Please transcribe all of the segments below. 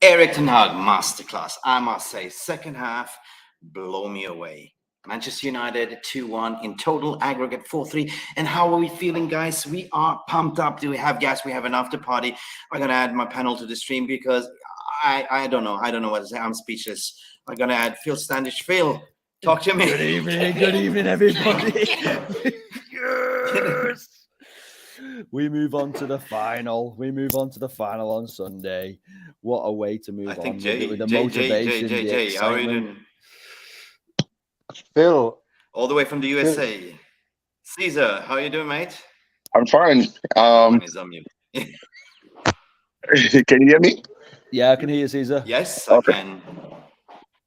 Erik ten Hag Masterclass. I must say, second half, blow me away. Manchester United 2-1 in total, aggregate 4-3. And how are we feeling, guys? We are pumped up. Do we have gas? We have an after party. I'm going to add my panel to the stream because I don't know. I don't know what to say. I'm speechless. I'm going to add Phil Standish. Phil, talk to me. Good evening, everybody. Yes. We move on to the final. On Sunday. What a way to move on with the motivation. Jay, how are you doing? Phil. All the way from the USA. Phil. Caesar, how are you doing, mate? I'm fine. He's on mute. Can you hear me? Yeah, I can hear you, Caesar. Yes, I can.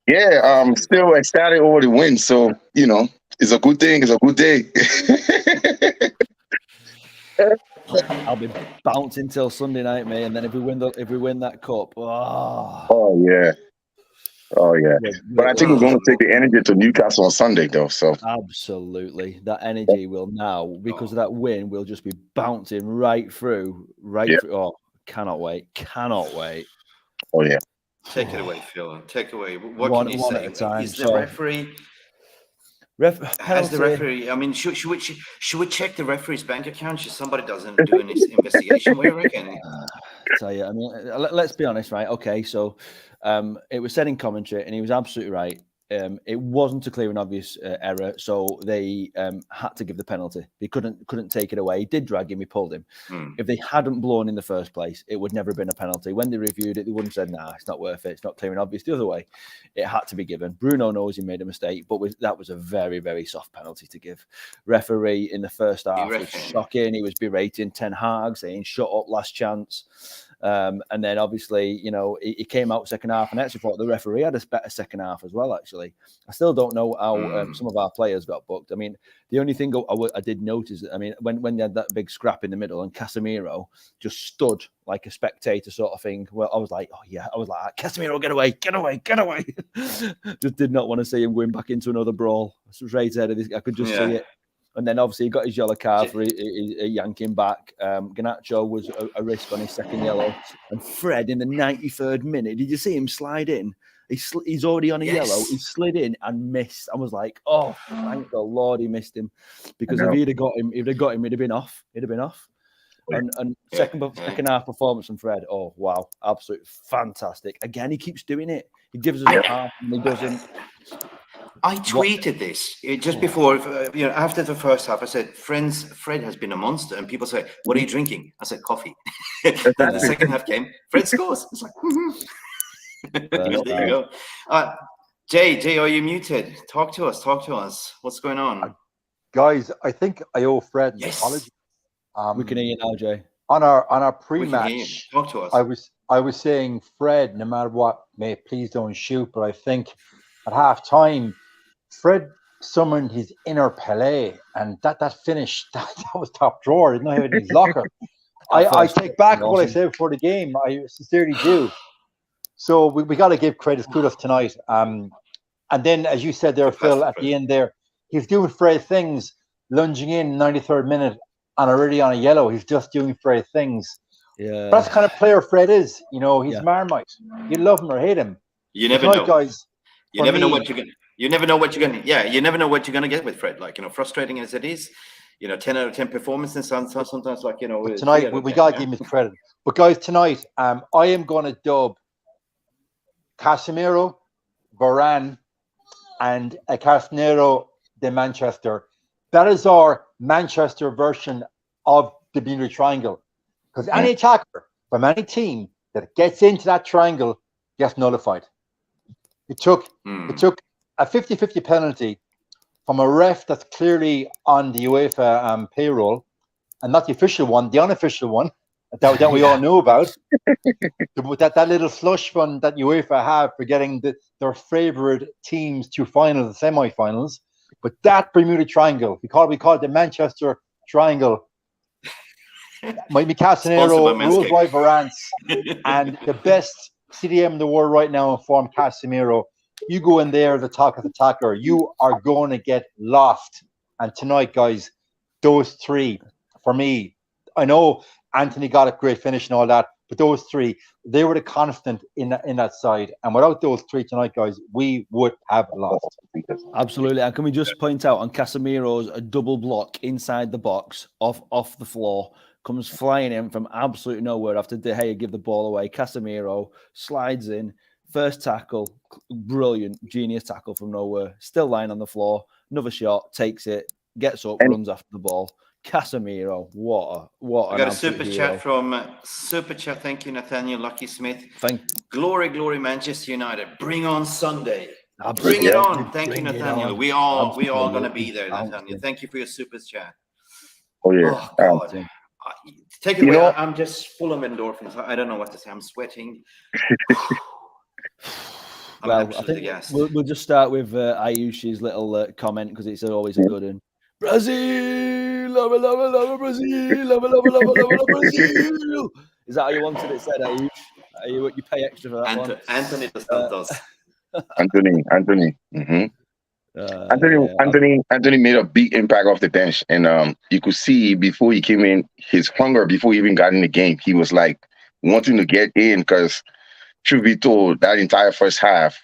Yeah, still ecstatic over the win. So, it's a good thing. It's a good day. I'll be bouncing till Sunday night, mate. And then if we win that cup, oh yeah. But I think we're going to take the energy to Newcastle on Sunday, though. So absolutely, that energy will now, because of that win, we'll just be bouncing right through. Through. Oh, cannot wait! Oh yeah. Take it away, Phil. Take it away. What one can you say? At a time. Is the referee? Has the referee? I mean, should we check the referee's bank account? Should somebody doesn't do an investigation? What do you reckon? Tell you, I mean, let's be honest, right? Okay, so it was said in commentary, and he was absolutely right. It wasn't a clear and obvious error, so they had to give the penalty. They couldn't take it away. He did drag him, he pulled him. If they hadn't blown in the first place, it would never have been a penalty. When they reviewed it, they wouldn't have said, nah, it's not worth it. It's not clear and obvious. The other way, it had to be given. Bruno knows he made a mistake, but that was a very, very soft penalty to give. Referee in the first half was shocking. He was berating Ten Hag, saying, shut up, last chance. And then obviously, he came out second half, and I actually thought the referee had a better second half as well, actually. I still don't know how some of our players got booked. I mean, the only thing I did notice, I mean, when they had that big scrap in the middle and Casemiro just stood like a spectator sort of thing, well, I was like, Casemiro, get away. Just did not want to see him going back into another brawl. I was right ahead of this. I could just see it. And then obviously he got his yellow card for yanking back. Garnacho was a risk on his second yellow. And Fred in the 93rd minute, did you see him slide in? He's already on a yellow. He slid in and missed. I was like, oh, thank the Lord he missed him. Because if he'd have got him, he'd have been off. And second half performance from Fred, oh, wow, absolutely fantastic. Again, he keeps doing it. He gives us a half and he doesn't. I tweeted this just before, after the first half. I said, "Friends, Fred has been a monster." And people say, "What are you drinking?" I said, "Coffee." Then the second half came. Fred scores. It's like, there you go. Jay, are you muted? Talk to us. What's going on, guys? I think I owe Fred an apology. We can hear you now, Jay. On our pre-match, talk to us. I was saying, Fred, no matter what, mate, please don't shoot. But I think at half time, Fred summoned his inner Pelé, and that finish, that was top drawer. Didn't have it in his locker. I take back what I said before the game. I sincerely do. So we got to give kudos tonight. And then, as you said there, Phil, at the end there, he's doing Fred things, lunging in 93rd minute and already on a yellow. He's just doing Fred things. Yeah, that's the kind of player Fred is. He's Marmite. You love him or hate him. You never know, guys. You never know what you're gonna. You never know what you're gonna. Yeah, you never know what you're gonna get with Fred. Like frustrating as it is, 10 out of 10 performance, and sometimes like But tonight we gotta give him his credit. But guys, tonight I am gonna dub Casemiro, Varane, and Casemiro de Manchester. That is our Manchester version of the Bermuda Triangle. Because any attacker from any team that gets into that triangle gets nullified. It took a 50-50 penalty from a ref that's clearly on the UEFA payroll, and not the official one, the unofficial one, that we all knew about. that little slush fund that UEFA have for getting their favourite teams to finals and semi-finals. But that Bermuda Triangle, we call it the Manchester Triangle. Might be Casemiro, ruled by Varane, and the best CDM in the world right now in form, Casemiro. You go in there, the talk of the tackler, you are going to get lost. And tonight, guys, those three, for me, I know Anthony got a great finish and all that, but those three, they were the constant in that side. And without those three tonight, guys, we would have lost. Absolutely. And can we just point out on Casemiro's a double block inside the box, off the floor, comes flying in from absolutely nowhere after De Gea give the ball away. Casemiro slides in, first tackle, brilliant, genius tackle from nowhere, still lying on the floor, another shot, takes it, gets up, runs after the ball. Casemiro, what I got a super chat from super chat. Thank you, Nathaniel Lucky Smith. Glory, Manchester United. Bring on Sunday. Bring it on. Thank you, Nathaniel. We all gonna be there, Nathaniel. Thank you for your super chat. Oh yeah. Oh God. Take it away. I'm just full of endorphins. I don't know what to say. I'm sweating. Well, I think we'll just start with Ayush's little comment because it's always a good one. Brazil, love Brazil, love Brazil. Is that how you wanted it said, Ayush? You pay extra for that one? Anthony dos Santos. Anthony. Anthony made a big impact off the bench, and you could see before he came in, his hunger before he even got in the game. He was like wanting to get in because, truth be told, that entire first half,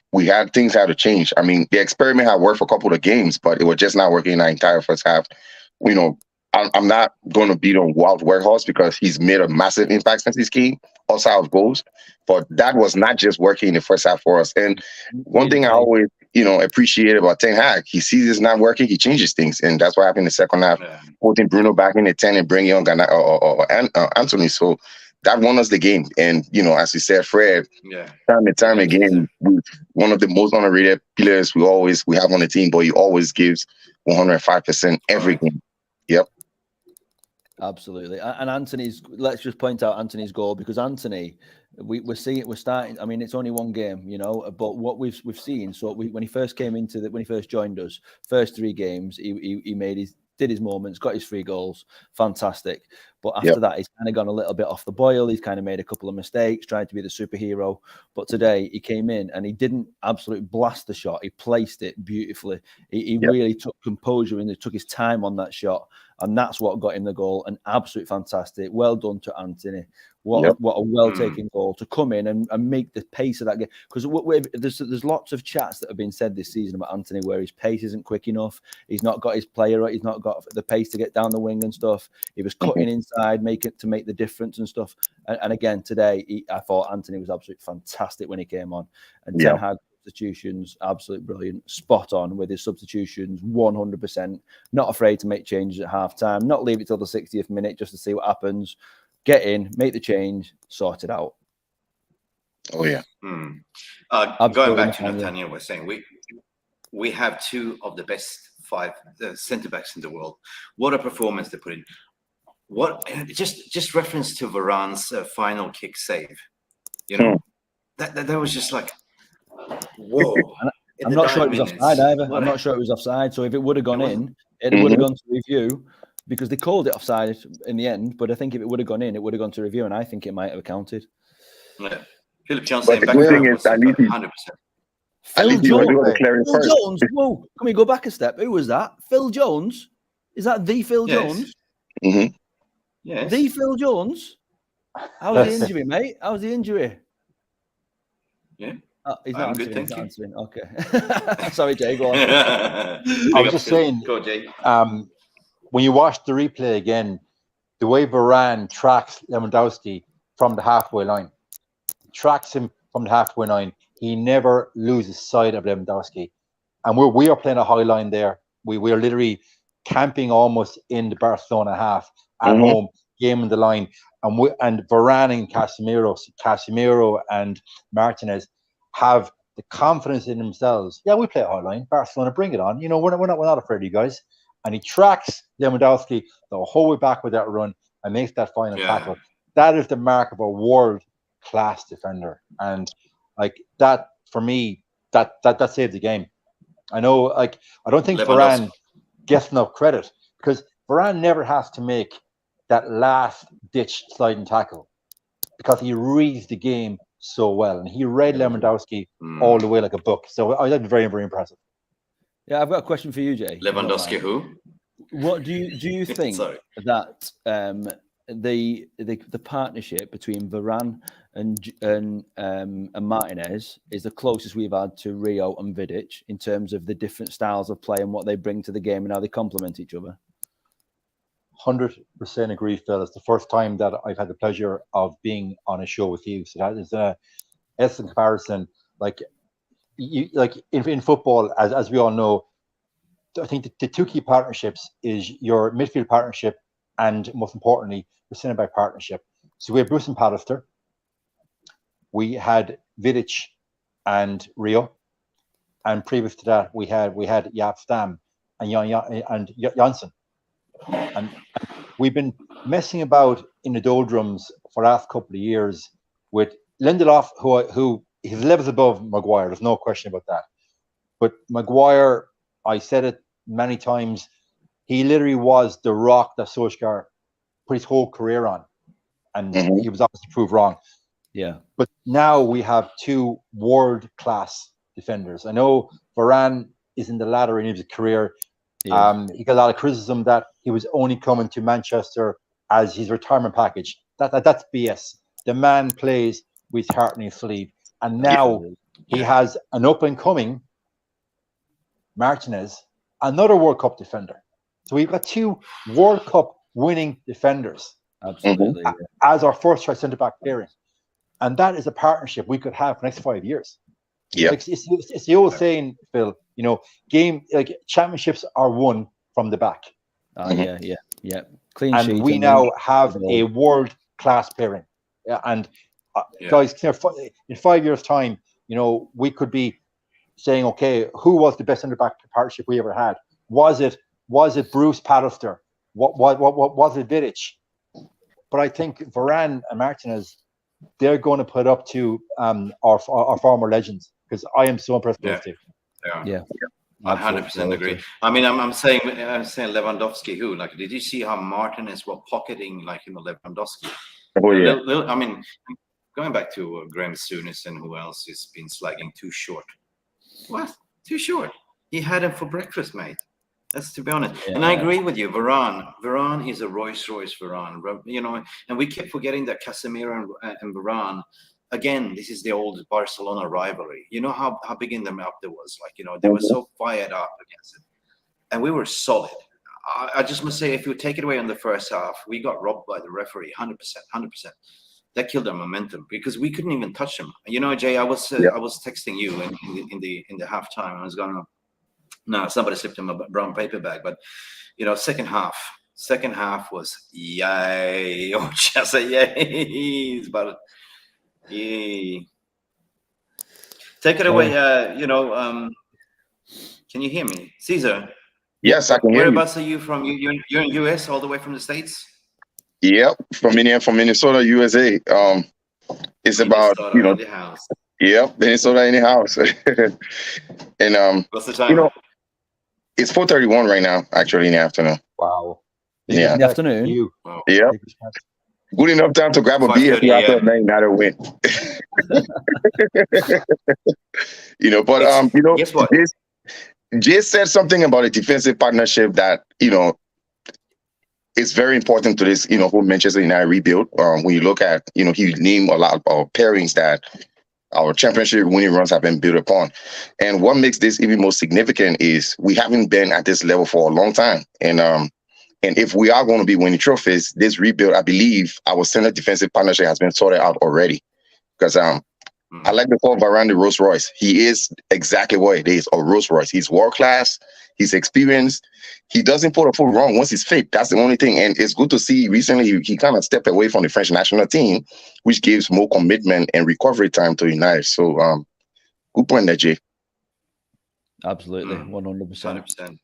things had to change. I mean, the experiment had worked for a couple of games, but it was just not working in that entire first half. You know, I'm not going to beat on Wout Weghorst because he's made a massive impact since he came outside of goals. But that was not just working in the first half for us. And one thing I always, appreciate about Ten Hag, he sees it's not working, he changes things. And that's what happened in the second half, putting Bruno back in the 10 and bringing on Anthony. So that won us the game. And, as you said, Fred, time and time again, with one of the most underrated players we have on the team, but he always gives 105% every game. Yep. Absolutely. And let's just point out Anthony's goal, because Anthony, we're starting. I mean, it's only one game, but what we've seen. So when he first came when he first joined us, first 3 games, he did his moments, got his 3 goals, fantastic. But after that, he's kind of gone a little bit off the boil. He's kind of made a couple of mistakes, tried to be the superhero. But today he came in and he didn't absolutely blast the shot. He placed it beautifully. He really took composure and he took his time on that shot. And that's what got him the goal. And absolutely fantastic. Well done to Anthony. What a well-taken goal to come in and make the pace of that game. Because there's lots of chats that have been said this season about Anthony where his pace isn't quick enough. He's not got his player right. He's not got the pace to get down the wing and stuff. He was cutting inside, make the difference and stuff. And again, today, I thought Anthony was absolutely fantastic when he came on. And Ten Hag substitutions, absolutely brilliant. Spot on with his substitutions, 100%. Not afraid to make changes at half-time. Not leave it till the 60th minute just to see what happens. Get in, make the change, sort it out. Oh yeah. Going back to Nathaniel was saying, we have 2 of the best 5 centre backs in the world. What a performance they put in! What just reference to Varane's final kick save. That was just like, whoa. I'm not sure it was offside either. I'm not sure it was offside. So if it would have gone in, it would have gone to review. Because they called it offside in the end, but I think if it would have gone in, it would have gone to review, and I think it might have counted. Yeah. Philip Johnson, but the good thing is, 100%. Phil Jones. Whoa, can we go back a step? Who was that? Phil Jones? Is that the Phil Jones? Mm-hmm. Yes. The Phil Jones? How's the injury, mate? How's the injury? Yeah. Oh, he's not answering. Good, he's not answering. Okay. Sorry, Jay. Go on. I was just saying. Go, Jay. When you watch the replay again, the way Varane tracks Lewandowski from the halfway line, he never loses sight of Lewandowski. And we are playing a high line there. We are literally camping almost in the Barcelona half at home, game in the line. And Varane and Casemiro and Martinez have the confidence in themselves. Yeah, we play a high line. Barcelona, bring it on. We're not afraid of you guys. And he tracks Lewandowski the whole way back with that run and makes that final tackle. that is the mark of a world-class defender. And like that, for me, that saved the game. I know, like, I don't think Varane gets enough credit because Varane never has to make that last-ditch sliding tackle because he reads the game so well, and he read Lewandowski all the way like a book. So I was very, very impressive. Yeah, I've got a question for you, Jay. Lewandowski, who? What do you think that the partnership between Varane and Martinez is the closest we've had to Rio and Vidic in terms of the different styles of play and what they bring to the game and how they complement each other? 100% agree, Phil. It's the first time that I've had the pleasure of being on a show with you. So that is an excellent comparison. Like in football, as we all know, I think the two key partnerships is your midfield partnership and, most importantly, the centre back partnership. So we have Bruce and Pallister. We had Vidic and Rio, and previous to that, we had Jaap Stam and Janssen. And we've been messing about in the doldrums for the last couple of years with Lindelof, who his levels above Maguire. There's no question about that. But Maguire, I said it many times, he literally was the rock that Solskjaer put his whole career on, and he was obviously proved wrong. Yeah. But now we have two world-class defenders. I know Varane is in the latter end of his career. He got a lot of criticism that he was only coming to Manchester as his retirement package. That's BS. The man plays with his heart in his sleeve, and now he has an up-and-coming Martinez, another World Cup defender. So we've got two World Cup winning defenders, absolutely, as our first choice centre back pairing, and that is a partnership we could have for the next 5 years. Yeah, like, it's the old saying, Phil. You know, championships are won from the back. Yeah. Clean and sheet. We now have a world-class pairing. And guys, in 5 years' time, you know, we could be saying, okay, who was the best centre-back partnership we ever had? Was it Bruce Pallister? What was it Vidic? But I think Varane and Martinez, they're going to put up to our former legends, because I am so impressed with those two. Yeah. I 100% agree. I mean, I'm saying Lewandowski. Who, like, did you see how Martinez was pocketing, like, you know, Lewandowski? Oh yeah. I mean, going back to Graham Souness and who else has been slagging too short. What? Too short? He had him for breakfast, mate. That's, to be honest. Yeah. And I agree with you. Varane is a Rolls-Royce Varane. You know, and we keep forgetting that Casemiro and Varane. Again, this is the old Barcelona rivalry. You know how big in them up there was. Like, you know, they were so fired up against it, and we were solid. I just must say, if you take it away on the first half, we got robbed by the referee. 100%. That killed our momentum because we couldn't even touch them. You know, Jay, I was texting you in the halftime. I was going, no, somebody slipped him a brown paper bag. But you know, second half was yay. Oh, just a yay. But yeah. Take it away. You know, can you hear me, Caesar? Yes, I can hear you. Whereabouts are you from? You're in US, all the way from the States? Yep, from Minnesota, USA. It's about, you know, in the house. Yep, Minnesota in the house. And what's the time? You know, it's 4:31 right now, actually, in the afternoon. Wow. In the afternoon. Wow. Yep. Good enough time to grab a beer after a Man United win. You know, but you know, guess what? Jay said something about a defensive partnership that, you know, is very important to this, you know, whole Manchester United rebuild. When you look at, you know, he named a lot of pairings that our championship winning runs have been built upon. And what makes this even more significant is we haven't been at this level for a long time. And if we are going to be winning trophies, this rebuild, I believe our center defensive partnership has been sorted out already. Because I like to call Varane the Rolls Royce. He is exactly what it is, a Rolls Royce. He's world class. He's experienced. He doesn't put a foot wrong once he's fit. That's the only thing. And it's good to see recently he kind of stepped away from the French national team, which gives more commitment and recovery time to United. So good point there, Jay. Absolutely, 100%.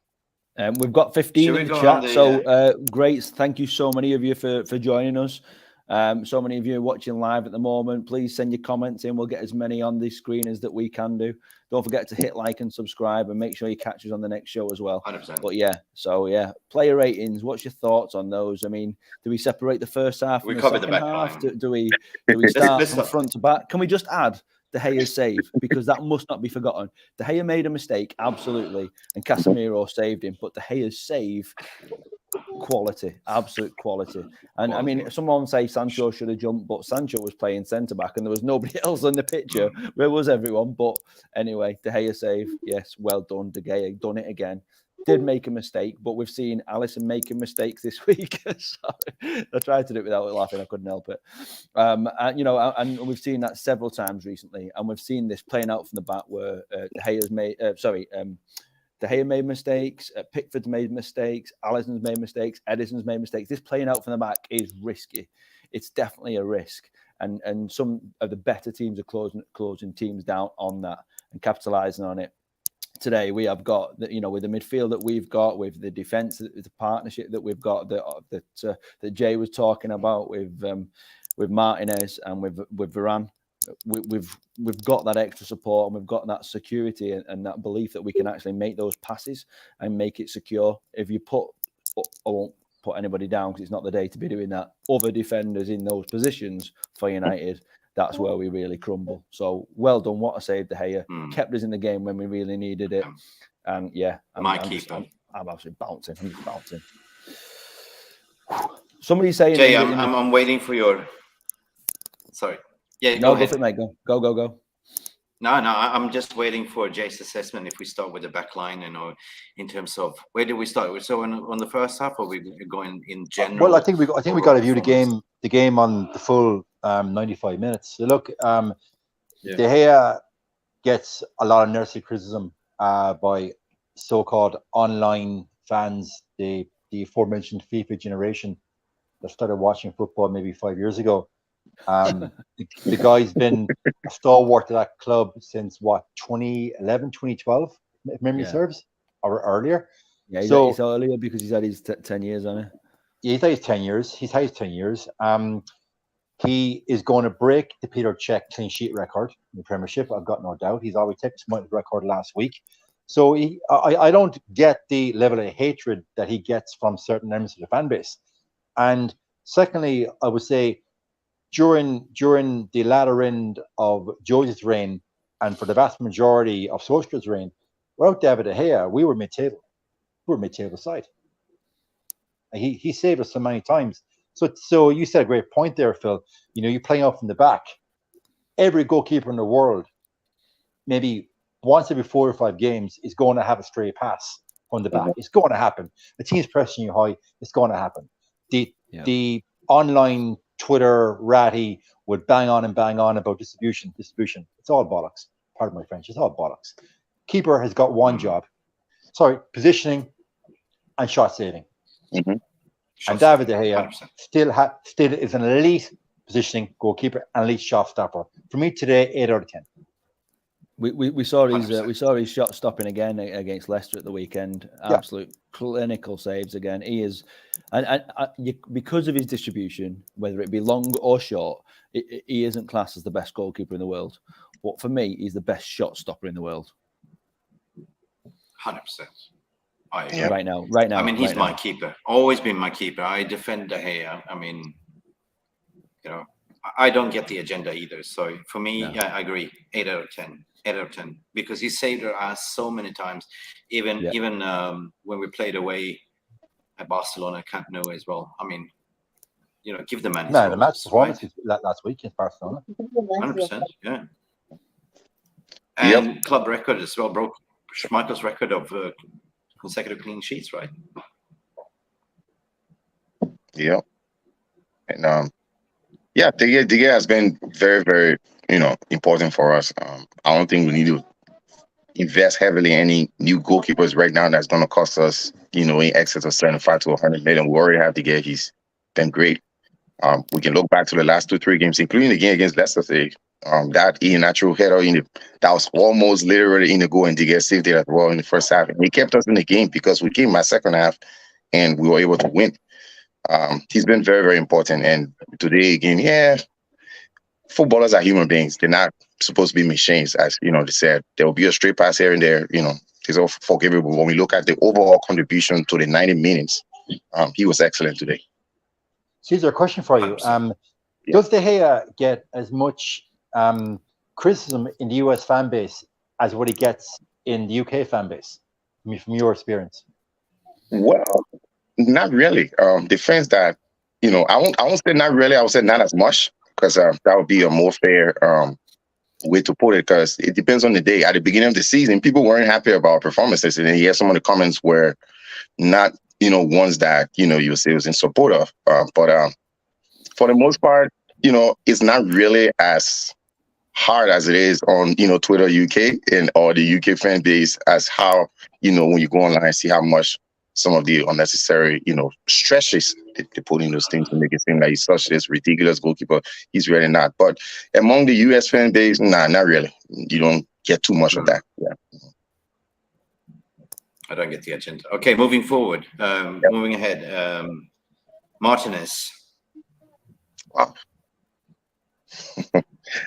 100%. We've got 15 in the chat, so great. Thank you so many of you for joining us. So many of you are watching live at the moment. Please send your comments in. We'll get as many on the screen as that we can do. Don't forget to hit like and subscribe, and make sure you catch us on the next show as well. 100%. But yeah, so yeah, player ratings. What's your thoughts on those? I mean, do we separate the first half We from the covered the second back half? line. Do we start let's from start. front to back? Can we just add De Gea's save, because that must not be forgotten? De Gea made a mistake, absolutely, and Casemiro saved him. But De Gea's save, quality, absolute quality. And I mean, someone say Sancho should have jumped, but Sancho was playing centre back, and there was nobody else in the picture. Where was everyone? But anyway, De Gea save, yes, well done, De Gea, done it again. Did make a mistake, but we've seen Alisson making mistakes this week. Sorry, I tried to do it without laughing. I couldn't help it. And, you know, and we've seen that several times recently, and we've seen this playing out from the back where De Gea's made. De Gea made mistakes. Pickford's made mistakes. Alisson's made mistakes. Edison's made mistakes. This playing out from the back is risky. It's definitely a risk, and some of the better teams are closing teams down on that and capitalising on it. Today we have got, you know, with the midfield that we've got, with the defence, the partnership that we've got, that Jay was talking about with Martinez and with Varane. We've got that extra support, and we've got that security and that belief that we can actually make those passes and make it secure. If you I won't put anybody down because it's not the day to be doing that, other defenders in those positions for United, that's where we really crumble. So well done, what a save De Gea. Kept us in the game when we really needed it. And yeah, I'm absolutely bouncing. I'm just bouncing. Somebody saying, Jay, I'm waiting for your. Sorry. Yeah, no, go ahead. For it, mate. Go. No, I'm just waiting for Jay's assessment. If we start with the back line, you know, in terms of where do we start? So on the first half, or we going in general? Well, I think we got to view the game on the full 95 minutes. So look, De Gea gets a lot of nursery criticism by so-called online fans, the aforementioned FIFA generation that started watching football maybe 5 years ago. The guy's been a stalwart to that club since what, 2011, 2012, if memory serves, or earlier. Yeah, he's earlier because he's had his 10 years on it. Yeah, he's had his 10 years. He's had his 10 years. He is going to break the Peter Cech clean sheet record in the Premiership. I've got no doubt. He's already taken the record last week. So I don't get the level of hatred that he gets from certain members of the fan base. And secondly, I would say, during the latter end of Jose's reign, and for the vast majority of Solskjaer's reign, without David De Gea, we were mid-table. We were mid-table side. He saved us so many times. So you said a great point there, Phil. You know, you're playing out from the back. Every goalkeeper in the world, maybe once every 4 or 5 games, is going to have a stray pass from the back. It's going to happen. The team's pressing you high. It's going to happen. The online Twitter ratty would bang on about distribution. It's all bollocks. Pardon my French. It's all bollocks. Keeper has got one job. Positioning and shot saving. Mm-hmm. And David De Gea still is an elite positioning goalkeeper and elite shot stopper. For me today, 8 out of 10. We saw his shot stopping again against Leicester at the weekend. Absolute clinical saves again. He is, and because of his distribution, whether it be long or short, he isn't classed as the best goalkeeper in the world. But for me, he's the best shot stopper in the world. 100%. Right now. I mean, he's my keeper. Always been my keeper. I defend De Gea. I mean, you know, I don't get the agenda either. So for me, I agree. 8 out of 10. 8 out of 10, because he saved our ass so many times. Even when we played away at Barcelona, Camp Nou as well. I mean, you know, give the man his the match performance last week in Barcelona. 100%, yeah. And club record as well, broke Schmeichel's record of consecutive clean sheets, right? Yeah. And De Gea has been very, very, important for us. I don't think we need to invest heavily in any new goalkeepers right now. That's going to cost us, in excess of 75 to 100 million. We already have De Gea. He's been great. We can look back to the last 2-3 games, including the game against Leicester. That natural header that was almost literally in the goal, and De Gea saved it as well in the first half. And he kept us in the game because we came in my second half and we were able to win. He's been very, very important. And today again, yeah, footballers are human beings. They're not supposed to be machines, as they said. There will be a straight pass here and there. It's all forgivable. When we look at the overall contribution to the 90 minutes, he was excellent today. Caesar, a question for you. Does De Gea get as much criticism in the US fan base as what he gets in the UK fan base? From your experience? Well, not really. The fans that I won't say not really. I would say not as much, because that would be a more fair way to put it, because it depends on the day. At the beginning of the season, people weren't happy about performances, and then some of the comments were not ones that you would say was in support of. But for the most part, it's not really as hard as it is on Twitter UK or the UK fan base, as how when you go online and see how much some of the unnecessary stretches they put in those things to make it seem like he's such this ridiculous goalkeeper. He's really not. But among the US fan base, nah, not really. You don't get too much of that. Yeah. I don't get the agenda. Okay, moving forward. Moving ahead. Martinez. Wow.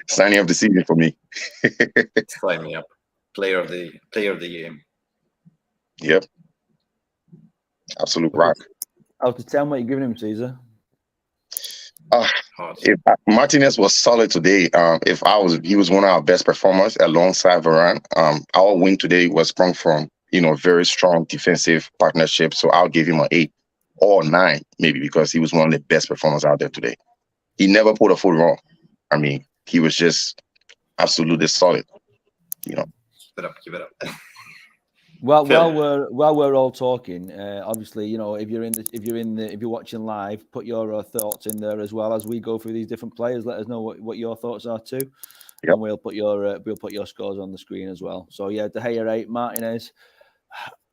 Signing of the season for me. Sign me up. Player of the year. Yep. Absolute rock. Out of 10, what are you giving him, Caesar? If Martinez was solid today, he was one of our best performers alongside Varane. Our win today was sprung from very strong defensive partnership. So I'll give him an 8 or 9, maybe, because he was one of the best performers out there today. He never put a foot wrong. I mean, he was just absolutely solid. Give it up. Well, while we're all talking, obviously, if you're watching live, put your thoughts in there as well as we go through these different players. Let us know what your thoughts are too, and we'll put your scores on the screen as well. So yeah, De Gea 8, Martinez.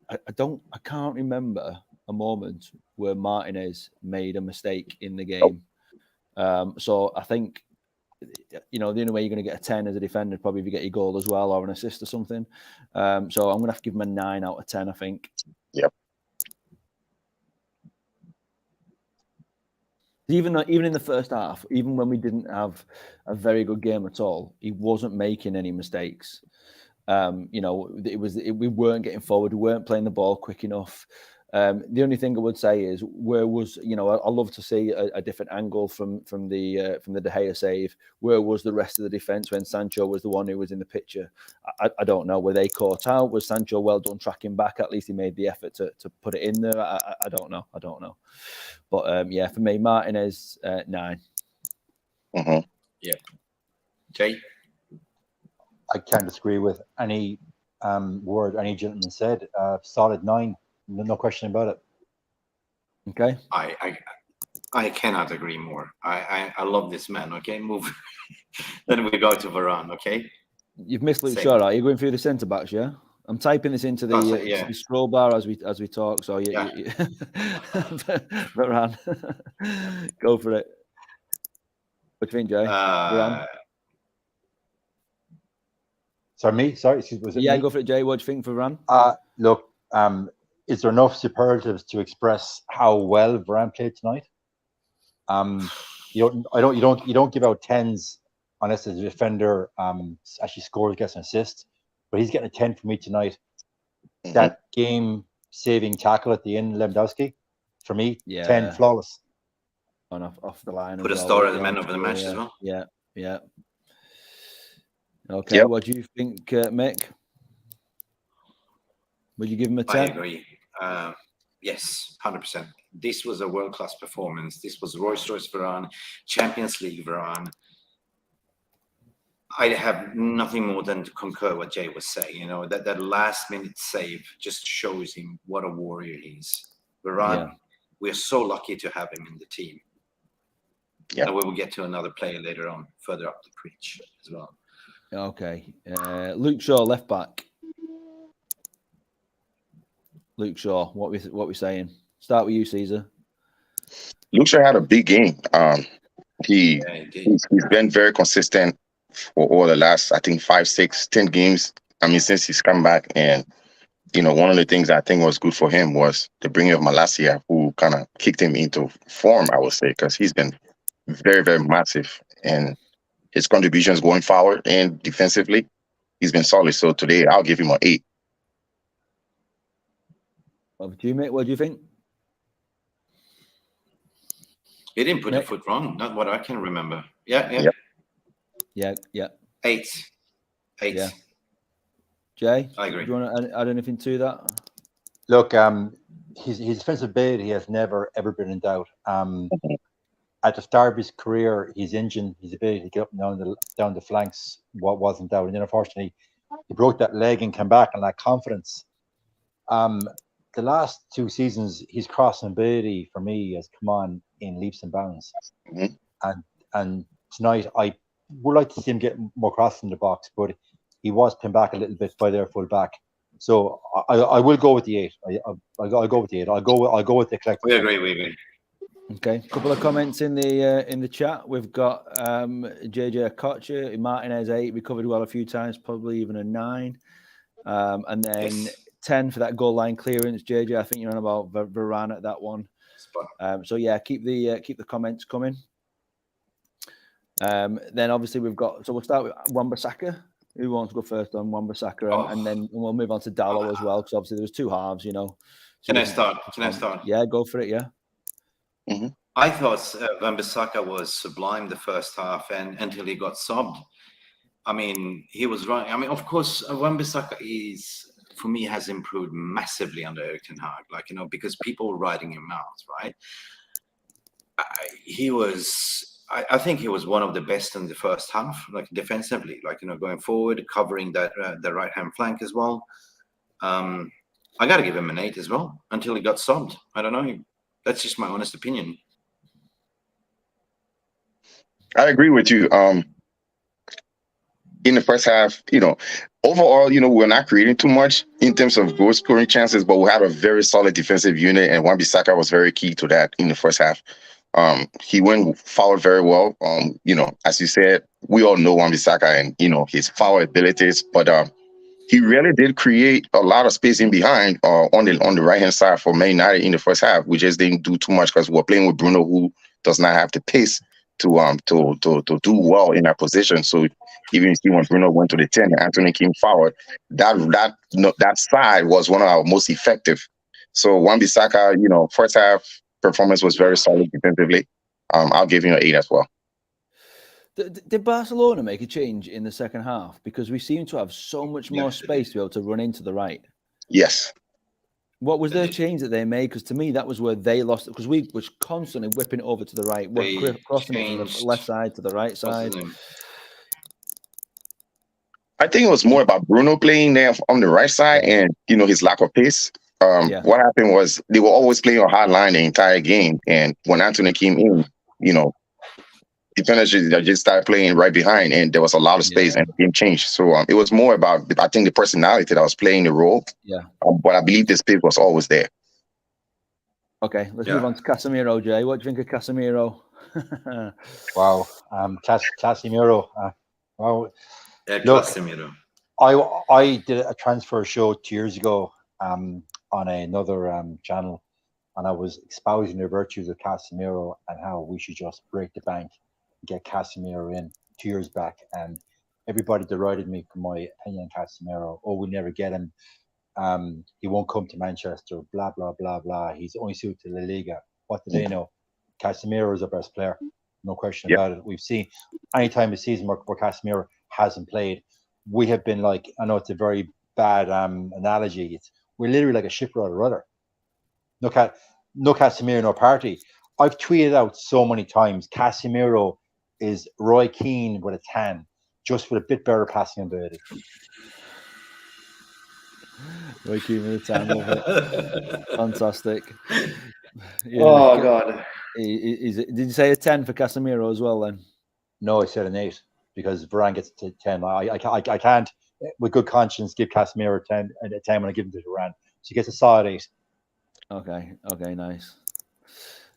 I can't remember a moment where Martinez made a mistake in the game. So I think, the only way you're going to get a 10 as a defender is probably if you get your goal as well or an assist or something. So I'm going to have to give him a 9 out of 10, I think. Yep. Even in the first half, even when we didn't have a very good game at all, he wasn't making any mistakes. We weren't getting forward. We weren't playing the ball quick enough. The only thing I would say is, where was I love to see a different angle from the De Gea save. Where was the rest of the defense when Sancho was the one who was in the picture? I don't know. Were they caught out? Was Sancho well done tracking back? At least he made the effort to put it in there. I don't know. But yeah, for me, Martinez 9. Mm-hmm. Yeah. Jay. I can't disagree with any word any gentleman said. Solid 9. No question about it. Okay. I cannot agree more. I love this man. Okay, move. Then we go to Varane. Okay. You've missed Luke Shaw. Are you going through the centre backs? Yeah. I'm typing this into the scroll bar as we talk. So yeah. Varane, go for it. What do you think, Jay? Varane. Sorry, me. Sorry, was it? Yeah, me? Go for it, Jay. What do you think for Varane? Look. Is there enough superlatives to express how well Varane played tonight? You don't give out 10s unless the defender actually scores, gets an assist. But he's getting a 10 for me tonight. Mm-hmm. That game-saving tackle at the end, Lewandowski, for me, 10 flawless. On off the line. Put a star as the man of the match as well. Yeah. Okay, What do you think, Mick? Would you give him a 10? I agree. Yes, 100%. This was a world-class performance. This was Rolls-Royce Varane, Champions League Varane. I have nothing more than to concur what Jay was saying. That last-minute save just shows him what a warrior he is. Varane, we are so lucky to have him in the team. Yeah. And we will get to another player later on, further up the pitch as well. Okay. Luke Shaw, left back. Luke Shaw, what we saying? Start with you, Caesar. Luke Shaw had a big game. He's been very consistent for all the last, I think, 5, 6, 10 games. I mean, since he's come back, and one of the things I think was good for him was the bringing of Malacia, who kind of kicked him into form, I would say, because he's been very, very massive. And his contributions going forward and defensively, he's been solid. So today, I'll give him an 8. What do you, Mick? What do you think? He didn't put a Mick? foot wrong, not what I can remember. Yeah. Yeah. 8. Yeah. Jay, I agree. do you want to add anything to that? Look, his defensive ability has never ever been in doubt. At the start of his career, his engine, his ability to get up and down the flanks, wasn't in doubt. And then unfortunately, he broke that leg and came back and that confidence. The last 2 seasons, his crossing ability for me has come on in leaps and bounds. And tonight, I would like to see him get more crosses in the box, but he was pinned back a little bit by their full back. So I will go with the 8. I'll go with the 8. I'll go with the collective. We agree. Okay, a couple of comments in the chat. We've got JJ Kocha, Martinez 8, recovered well a few times, probably even a 9. And then 10 for that goal line clearance. JJ, I think you're on about Varane at that one. So yeah, keep the comments coming. Then obviously we've got, so we'll start with Wan-Bissaka. Who wants to go first on Wan-Bissaka? And then we'll move on to Dalot as well, because obviously there was 2 halves, So Can I start? Yeah, go for it, yeah. Mm-hmm. I thought Wan-Bissaka was sublime the first half and until he got subbed. I mean, he was right. I mean, of course, Wan-Bissaka for me, has improved massively under Erik ten Hag. Because people were writing him out, right? I think he was one of the best in the first half, defensively, going forward, covering that the right-hand flank as well. I got to give him an 8 as well until he got subbed. I don't know. That's just my honest opinion. I agree with you. In the first half, overall, we're not creating too much in terms of goal scoring chances, but we had a very solid defensive unit, and Wan-Bissaka was very key to that in the first half. He went forward very well. As you said, we all know Wan-Bissaka and his forward abilities, but he really did create a lot of space in behind on the right hand side for Man United in the first half. We just didn't do too much because we're playing with Bruno, who does not have the pace to do well in that position. So even when Bruno went to the 10 and Anthony came forward, that side was one of our most effective. So Wan-Bissaka, first half performance was very solid defensively. I'll give him an 8 as well. Did Barcelona make a change in the second half? Because we seem to have so much more space to be able to run into the right. Yes. What was their change that they made? Because to me, that was where they lost it. Because we was constantly whipping it over to the right. We're crossing it from the left side to the right side. I think it was more about Bruno playing there on the right side and, his lack of pace. What happened was they were always playing a hard line the entire game. And when Anthony came in, defenders just started playing right behind, and there was a lot of space and the game changed. So it was more about, I think, the personality that was playing the role. Yeah. But I believe the space was always there. Okay, let's move on to Casemiro, Jay. What do you think of Casemiro? Wow. Casemiro. Wow. Yeah, Look, Casemiro. I did a transfer show 2 years ago on another channel, and I was espousing the virtues of Casemiro and how we should just break the bank and get Casemiro in 2 years back. And everybody derided me for my opinion on Casemiro. Oh, we'll never get him. He won't come to Manchester, blah, blah, blah, blah. He's only suited to La Liga. What do they know? Casemiro is our best player. No question about it. We've seen any time this season where Casemiro hasn't played, we have been like, I know it's a very bad analogy. We're literally like a ship without a rudder. No Casemiro, no party. I've tweeted out so many times, Casemiro is Roy Keane with a tan, just with a bit better passing ability. Roy Keane with a tan, love it. Fantastic. Oh, God. Did you say a 10 for Casemiro as well then? No, I said an 8 because Varane gets to 10. I can't, with good conscience, give Casemiro a 10 when I give him to Varane. So he gets a solid 8. Okay, nice.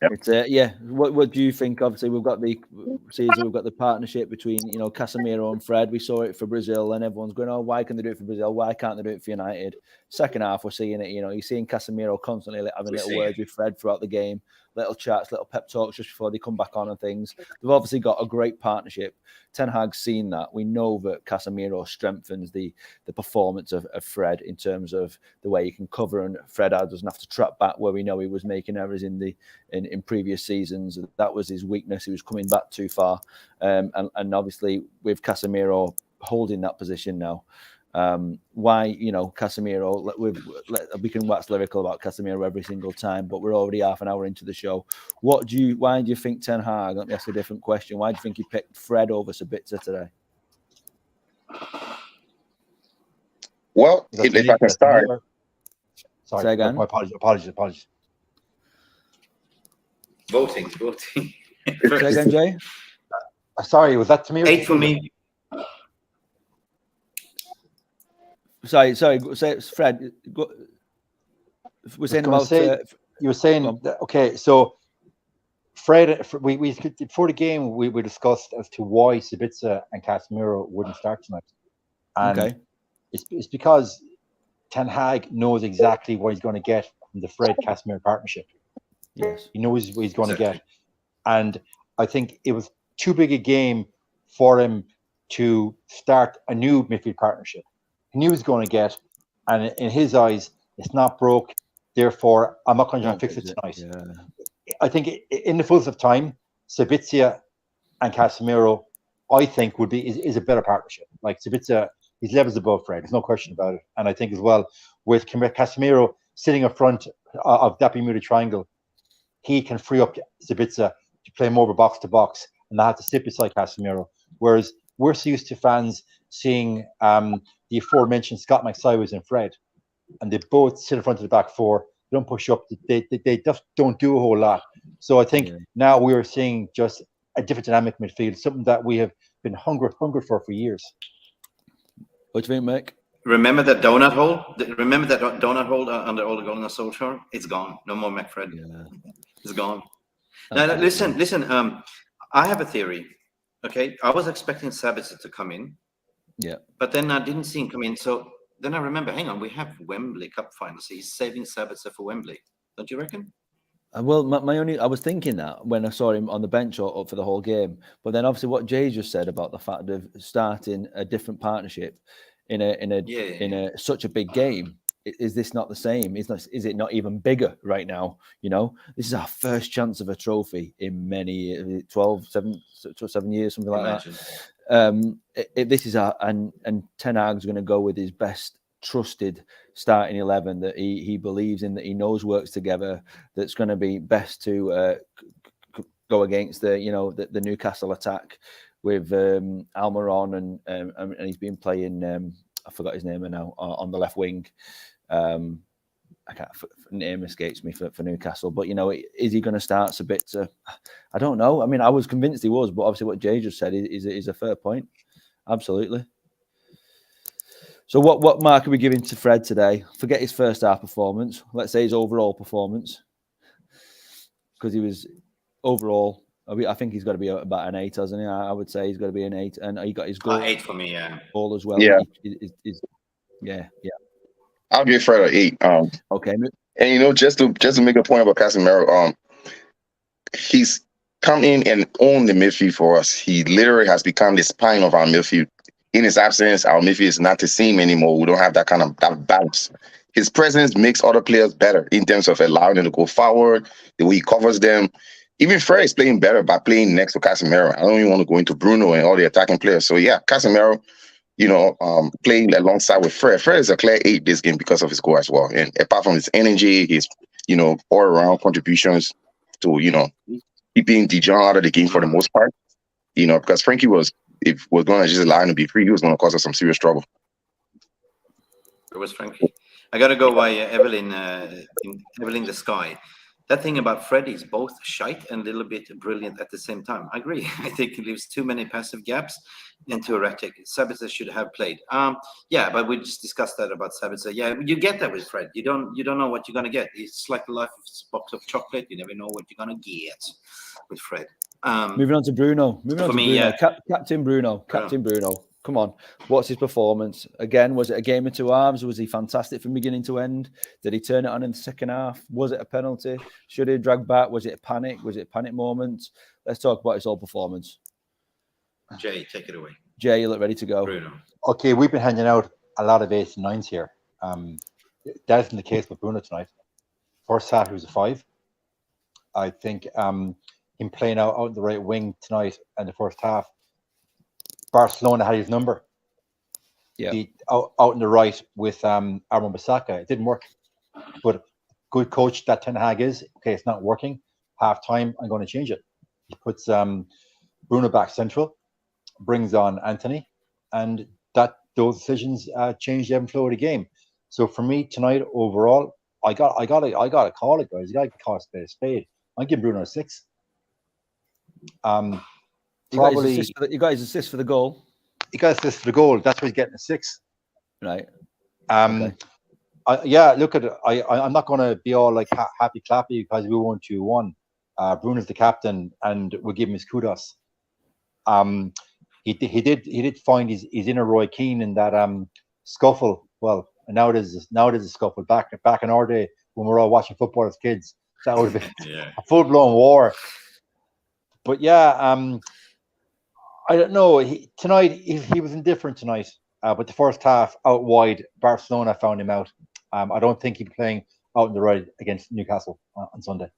It's yeah. What do you think? Obviously, we've got the partnership between Casemiro and Fred. We saw it for Brazil, and everyone's going, "Oh, why can they do it for Brazil? Why can't they do it for United?" Second half, we're seeing it. You're seeing Casemiro constantly having little words with Fred throughout the game, little chats, little pep talks just before they come back on and things. They've obviously got a great partnership. Ten Hag's seen that. We know that Casemiro strengthens the performance of Fred in terms of the way he can cover, and Fred doesn't have to trap back where we know he was making errors in previous seasons. That was his weakness. He was coming back too far, and obviously with Casemiro holding that position now, why Casemiro? We can wax lyrical about Casemiro every single time, but we're already half an hour into the show. Why do you think Ten Hag? Let me ask a different question. Why do you think he picked Fred over Sabitzer today? Well, if I can start. Sorry, say again. my apologies. Voting. Say again, Jay. Sorry, was that to me? 8 for me. Sorry. Say Fred. We're saying about. You were saying okay. So Fred, we before the game we discussed as to why Sabitzer and Casemiro wouldn't start tonight, and it's because Ten Hag knows exactly what he's going to get from the Fred Casemiro partnership. Yes, he knows what he's going to get, and I think it was too big a game for him to start a new midfield partnership. He knew he was going to get, and in his eyes, it's not broke. Therefore, I'm not going to try and fix it tonight. Yeah. I think in the fullness of time, Sabitzer and Casemiro, I think is a better partnership. Like Sabitzer, he's levels above Fred. There's no question about it. And I think as well with Casemiro sitting up front of that Bermuda Triangle, he can free up Sabitzer to play more of a box to box and not have to sit beside Casemiro. Whereas we're so used to fans seeing the aforementioned Scott McSiwers and Fred, and they both sit in front of the back four. They don't push up. They just don't do a whole lot. So I think now we are seeing just a different dynamic midfield, something that we have been hungered for years. What do you think, Mick? Remember that donut hole? Remember that donut hole under Ole Gunnar Solskjaer? It's gone. No more McFred. Yeah. It's gone. Okay. Now listen. I have a theory. Okay, I was expecting Sabitzer to come in. Yeah. But then I didn't see him come in. So then I remember, hang on, we have Wembley Cup final. So he's saving Sabitzer for Wembley. Don't you reckon? Well, I was thinking that when I saw him on the bench or up for the whole game. But then obviously what Jay just said about the fact of starting a different partnership in such a big game. Is this not the same? Is it not even bigger right now? This is our first chance of a trophy in many 7 years, something like that. This is and Ten Hag's going to go with his best trusted starting 11 that he believes in, that he knows works together, that's going to be best to go against the Newcastle attack with Almiron and he's been playing I forgot his name now on the left wing. I can't, name escapes me for Newcastle, but is he going to start Sabitzer? I don't know. I mean, I was convinced he was, but obviously what Jay just said is a fair point. Absolutely. So what mark are we giving to Fred today? Forget his first half performance. Let's say his overall performance, because he was overall. I think he's got to be about an 8, hasn't he? I would say he's got to be an 8, and he got his goal. 8 for me, yeah. Goal as well. Yeah. Yeah. I'll give Fred an 8. Okay. And just to make a point about Casemiro, he's come in and owned the midfield for us. He literally has become the spine of our midfield. In his absence, our midfield is not the same anymore. We don't have that balance. His presence makes other players better in terms of allowing them to go forward, the way he covers them. Even Fred is playing better by playing next to Casemiro. I don't even want to go into Bruno and all the attacking players. So yeah, Casemiro, playing alongside with Fred. Fred is a clear 8 this game because of his goal as well. And apart from his energy, his all around contributions to keeping Dijon out of the game for the most part. Because Frankie was going to just allow him to be free, he was going to cause us some serious trouble. It was Frankie. I got to go by Evelyn the Sky. That thing about Fred is both shite and a little bit brilliant at the same time. I agree. I think he leaves too many passive gaps and too erratic. Sabitzer should have played. Yeah, but we just discussed that about Sabitzer. Yeah, you get that with Fred. You don't know what you're gonna get. It's like a life of a box of chocolate. You never know what you're gonna get with Fred. Moving on to Bruno. Yeah. Captain Bruno. Come on. What's his performance? Again, was it a game of two halves? Was he fantastic from beginning to end? Did he turn it on in the second half? Was it a penalty? Should he drag back? Was it a panic? Was it a panic moment? Let's talk about his whole performance. Jay, take it away. Jay, you look ready to go. Bruno. Okay, we've been handing out a lot of 8s and 9s here. That isn't the case with Bruno tonight. First half, he was a 5. I think him playing out the right wing tonight in the first half, Barcelona had his number. Yeah. Out in the right with Aaron Bissaka. It didn't work. But good coach that Ten Hag is. Okay, it's not working. Half time, I'm going to change it. He puts Bruno back central, brings on Anthony, and those decisions changed the ebb and flow of the game. So for me tonight, overall, I got to call it, guys. You got to call a spade. I'm giving Bruno a 6. Probably you got his assist for the goal. He got assist for the goal. That's why he's getting a 6. Right. Okay. Look at it. I'm not going to be all like happy clappy because we won 2-1. Bruno's the captain, and we'll give him his kudos. He did find his inner Roy Keane in that scuffle. Well, and now there's a scuffle. Back in our day when we were all watching football as kids, that would have been a full blown war. But yeah, I don't know. Tonight he was indifferent tonight. But the first half out wide, Barcelona found him out. I don't think he'd be playing out in the right against Newcastle on Sunday.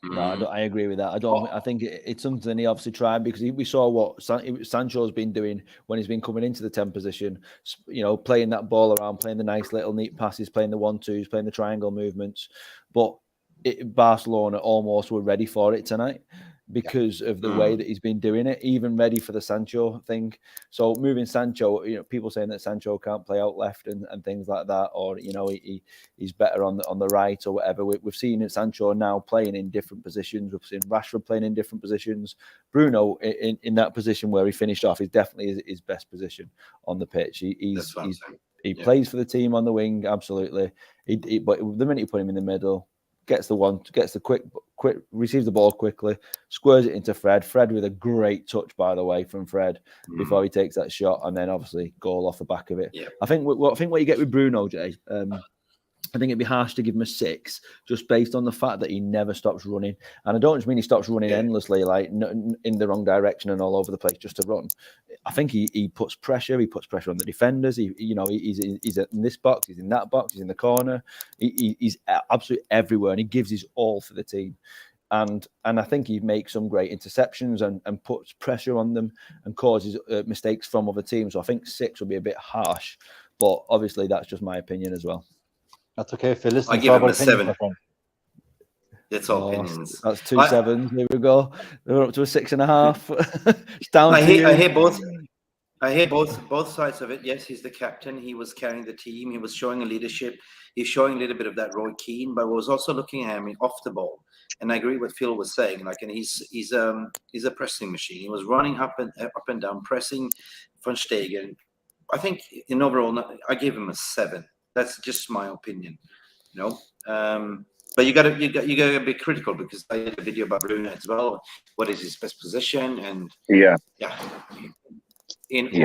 No, I agree with that. I think it's something he obviously tried because we saw what Sancho's been doing when he's been coming into the 10 position, playing that ball around, playing the nice little neat passes, playing the 1-2s, playing the triangle movements. But Barcelona almost were ready for it tonight because of the way that he's been doing it, even ready for the Sancho thing. So moving Sancho, people saying that Sancho can't play out left and things like that, or he's better on the right or whatever. We've seen Sancho now playing in different positions. We've seen Rashford playing in different positions. Bruno in that position where he finished off is definitely his best position on the pitch. He plays for the team on the wing, absolutely. But the minute you put him in the middle, gets the quick, receives the ball quickly, squares it into Fred. Fred with a great touch, by the way, from Fred before he takes that shot, and then obviously goal off the back of it. Yeah. I think what you get with Bruno, Jay, I think it'd be harsh to give him a 6 just based on the fact that he never stops running. And I don't just mean he stops running endlessly, like in the wrong direction and all over the place just to run. I think he puts pressure. He puts pressure on the defenders. He's in this box. He's in that box. He's in the corner. He's absolutely everywhere, and he gives his all for the team. And I think he makes some great interceptions and puts pressure on them and causes mistakes from other teams. So I think 6 would be a bit harsh, but obviously that's just my opinion as well. That's okay, Phil. Listen, I give him a 7. That's all opinions. That's 2 7s. Here we go. We're up to a 6.5. It's down I to hear both. I hear both sides of it. Yes, he's the captain. He was carrying the team. He was showing a leadership. He's showing a little bit of that Roy Keane, but was also looking at him off the ball. And I agree with what Phil was saying. Like, and he's a pressing machine. He was running up and down, pressing Van Stegen. I think in overall, I gave him a 7. That's just my opinion, but you gotta be critical because I did a video about Bruno as well. What is his best position? And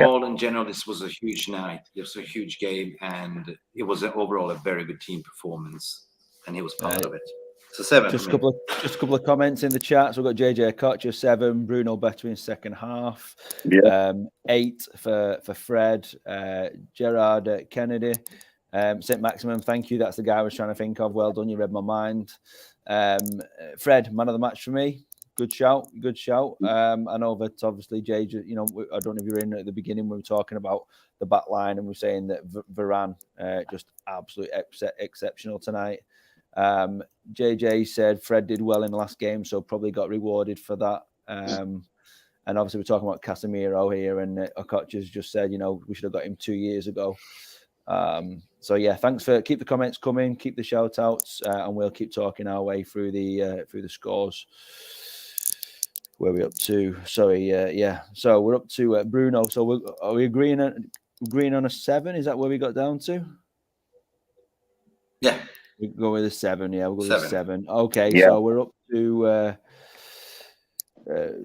all in general, this was a huge night. It was a huge game, and it was overall a very good team performance, and he was part of it. So 7. Just a couple of comments in the chat. So we've got JJ Kocher 7, Bruno better in second half. 8 for Fred, Gerard Kennedy. St. Maximum, thank you. That's the guy I was trying to think of. Well done, you read my mind. Fred, man of the match for me. Good shout. I know that obviously, Jay, I don't know if you were in at the beginning when we were talking about the back line and we were saying that Varane just absolutely exceptional tonight. JJ said Fred did well in the last game, so probably got rewarded for that. And obviously, we're talking about Casemiro here, and Okocha's just said, we should have got him 2 years ago. So yeah, thanks for keep the comments coming, keep the shout outs, and we'll keep talking our way through the scores. Where are we up to? Sorry, yeah. So we're up to Bruno. So are we agreeing on a 7? Is that where we got down to? Yeah. We go with a 7. Yeah, we'll go with a 7. Okay, Yeah. so we're up to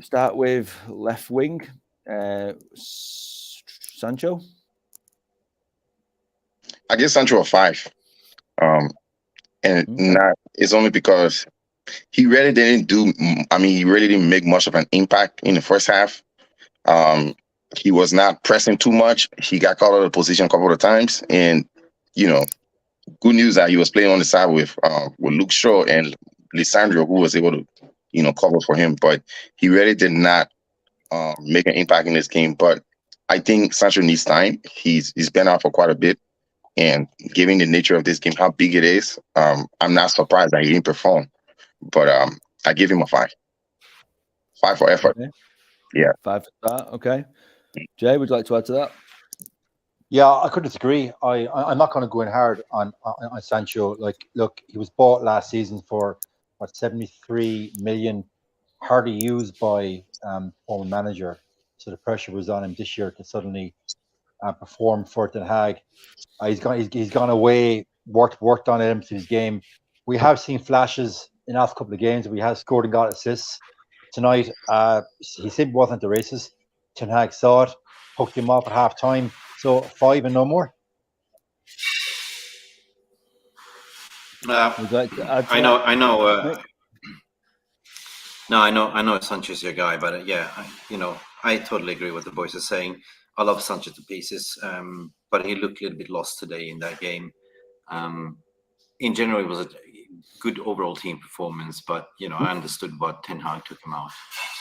start with left wing, Sancho. I guess Sancho a 5. And not it's only because he really didn't do. I mean, he really didn't make much of an impact in the first half. He was not pressing too much. He got caught out of position a couple of times, and good news that he was playing on the side with Luke Shaw and Lisandro, who was able to cover for him. But he really did not make an impact in this game. But I think Sancho needs time. He's been out for quite a bit. And given the nature of this game, how big it is, I'm not surprised that he didn't perform. But I give him a 5. 5 for effort. Okay. Yeah. 5 for that. Okay. Jay, would you like to add to that? Yeah, I couldn't disagree. I'm not going to go in hard on Sancho. Like, look, he was bought last season for 73 million, hardly used by former manager. So the pressure was on him this year to suddenly perform for Ten Hag. He's gone away, worked on him to his game. We have seen flashes in the last couple of games. We have scored and got assists. Tonight, he simply wasn't the races. Ten Hag saw it, hooked him off at half time. So 5 and no more. Would you like to add to I that? know. No, I know Sancho's your guy, but yeah, I totally agree with the boys are saying. I love Sancho to pieces, but he looked a little bit lost today in that game. In general, it was a good overall team performance, but I understood what Ten Hag took him out.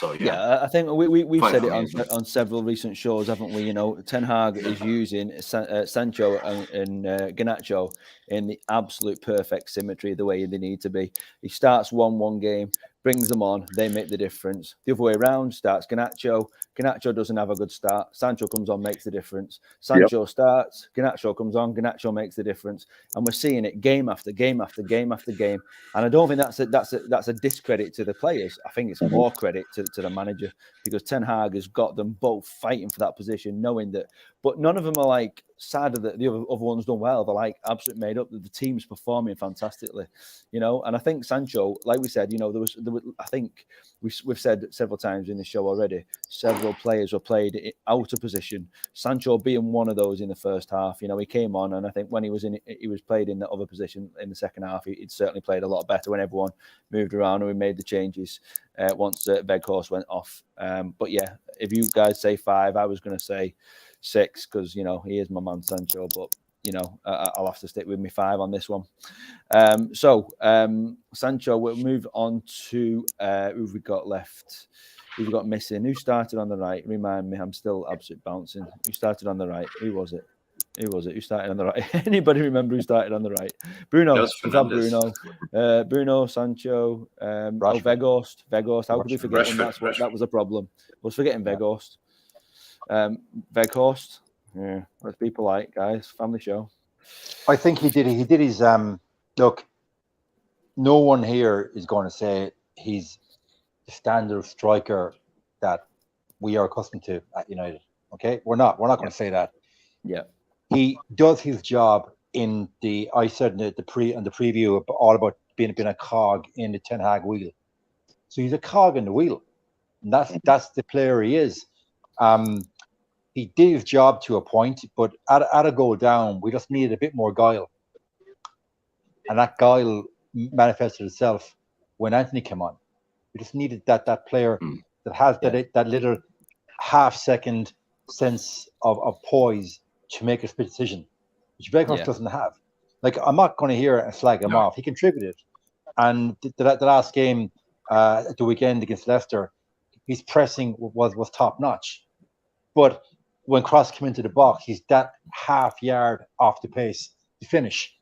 So yeah, I think we've said it on several recent shows, haven't we? Ten Hag is using Sancho and Garnacho in the absolute perfect symmetry, the way they need to be. He starts one game, brings them on, they make the difference. The other way around, starts Garnacho doesn't have a good start. Sancho comes on, makes the difference. Sancho starts, Garnacho comes on, Garnacho makes the difference. And we're seeing it game after game after game after game. And I don't think that's a discredit to the players. I think it's more credit to the manager, because Ten Hag has got them both fighting for that position, knowing that. But none of them are like sad that the other ones done well. They're like absolutely made up that the team's performing fantastically, And I think Sancho, like we said, there was I think we've said several times in the show already, several players were played out of position. Sancho being one of those in the first half. He came on, and I think when he was played in the other position in the second half, he'd certainly played a lot better when everyone moved around and we made the changes once Weghorst went off. But yeah, if you guys say 5, I was going to say 6, because he is my man Sancho, but I'll have to stick with me 5 on this one. So Sancho, we'll move on to who've we got left? Who've we got missing? Who started on the right? Remind me, I'm still absolutely bouncing. Who started on the right? Who was it? Who started on the right? Anybody remember who started on the right? Bruno. Was that Bruno? Bruno, Sancho, Weghorst. How could we forget him? That was a problem. I was forgetting Weghorst. Weghorst. Yeah, what people like, guys. Family show. I think he did his look. No one here is going to say he's the standard striker that we are accustomed to at United. Okay, we're not going to say that. Yeah, he does his job in the. I said in the preview all about being a cog in the Ten Hag wheel. So he's a cog in the wheel, and that's the player he is. He did his job to a point, but at a goal down, we just needed a bit more guile. And that guile manifested itself when Anthony came on. We just needed that player that has that little half-second sense of poise to make a split decision, which Weghorst doesn't have. Like, I'm not going to hear and slag him off. He contributed. And the last game at the weekend against Leicester, his pressing was top-notch. But when Cross came into the box, he's that half yard off the pace to finish.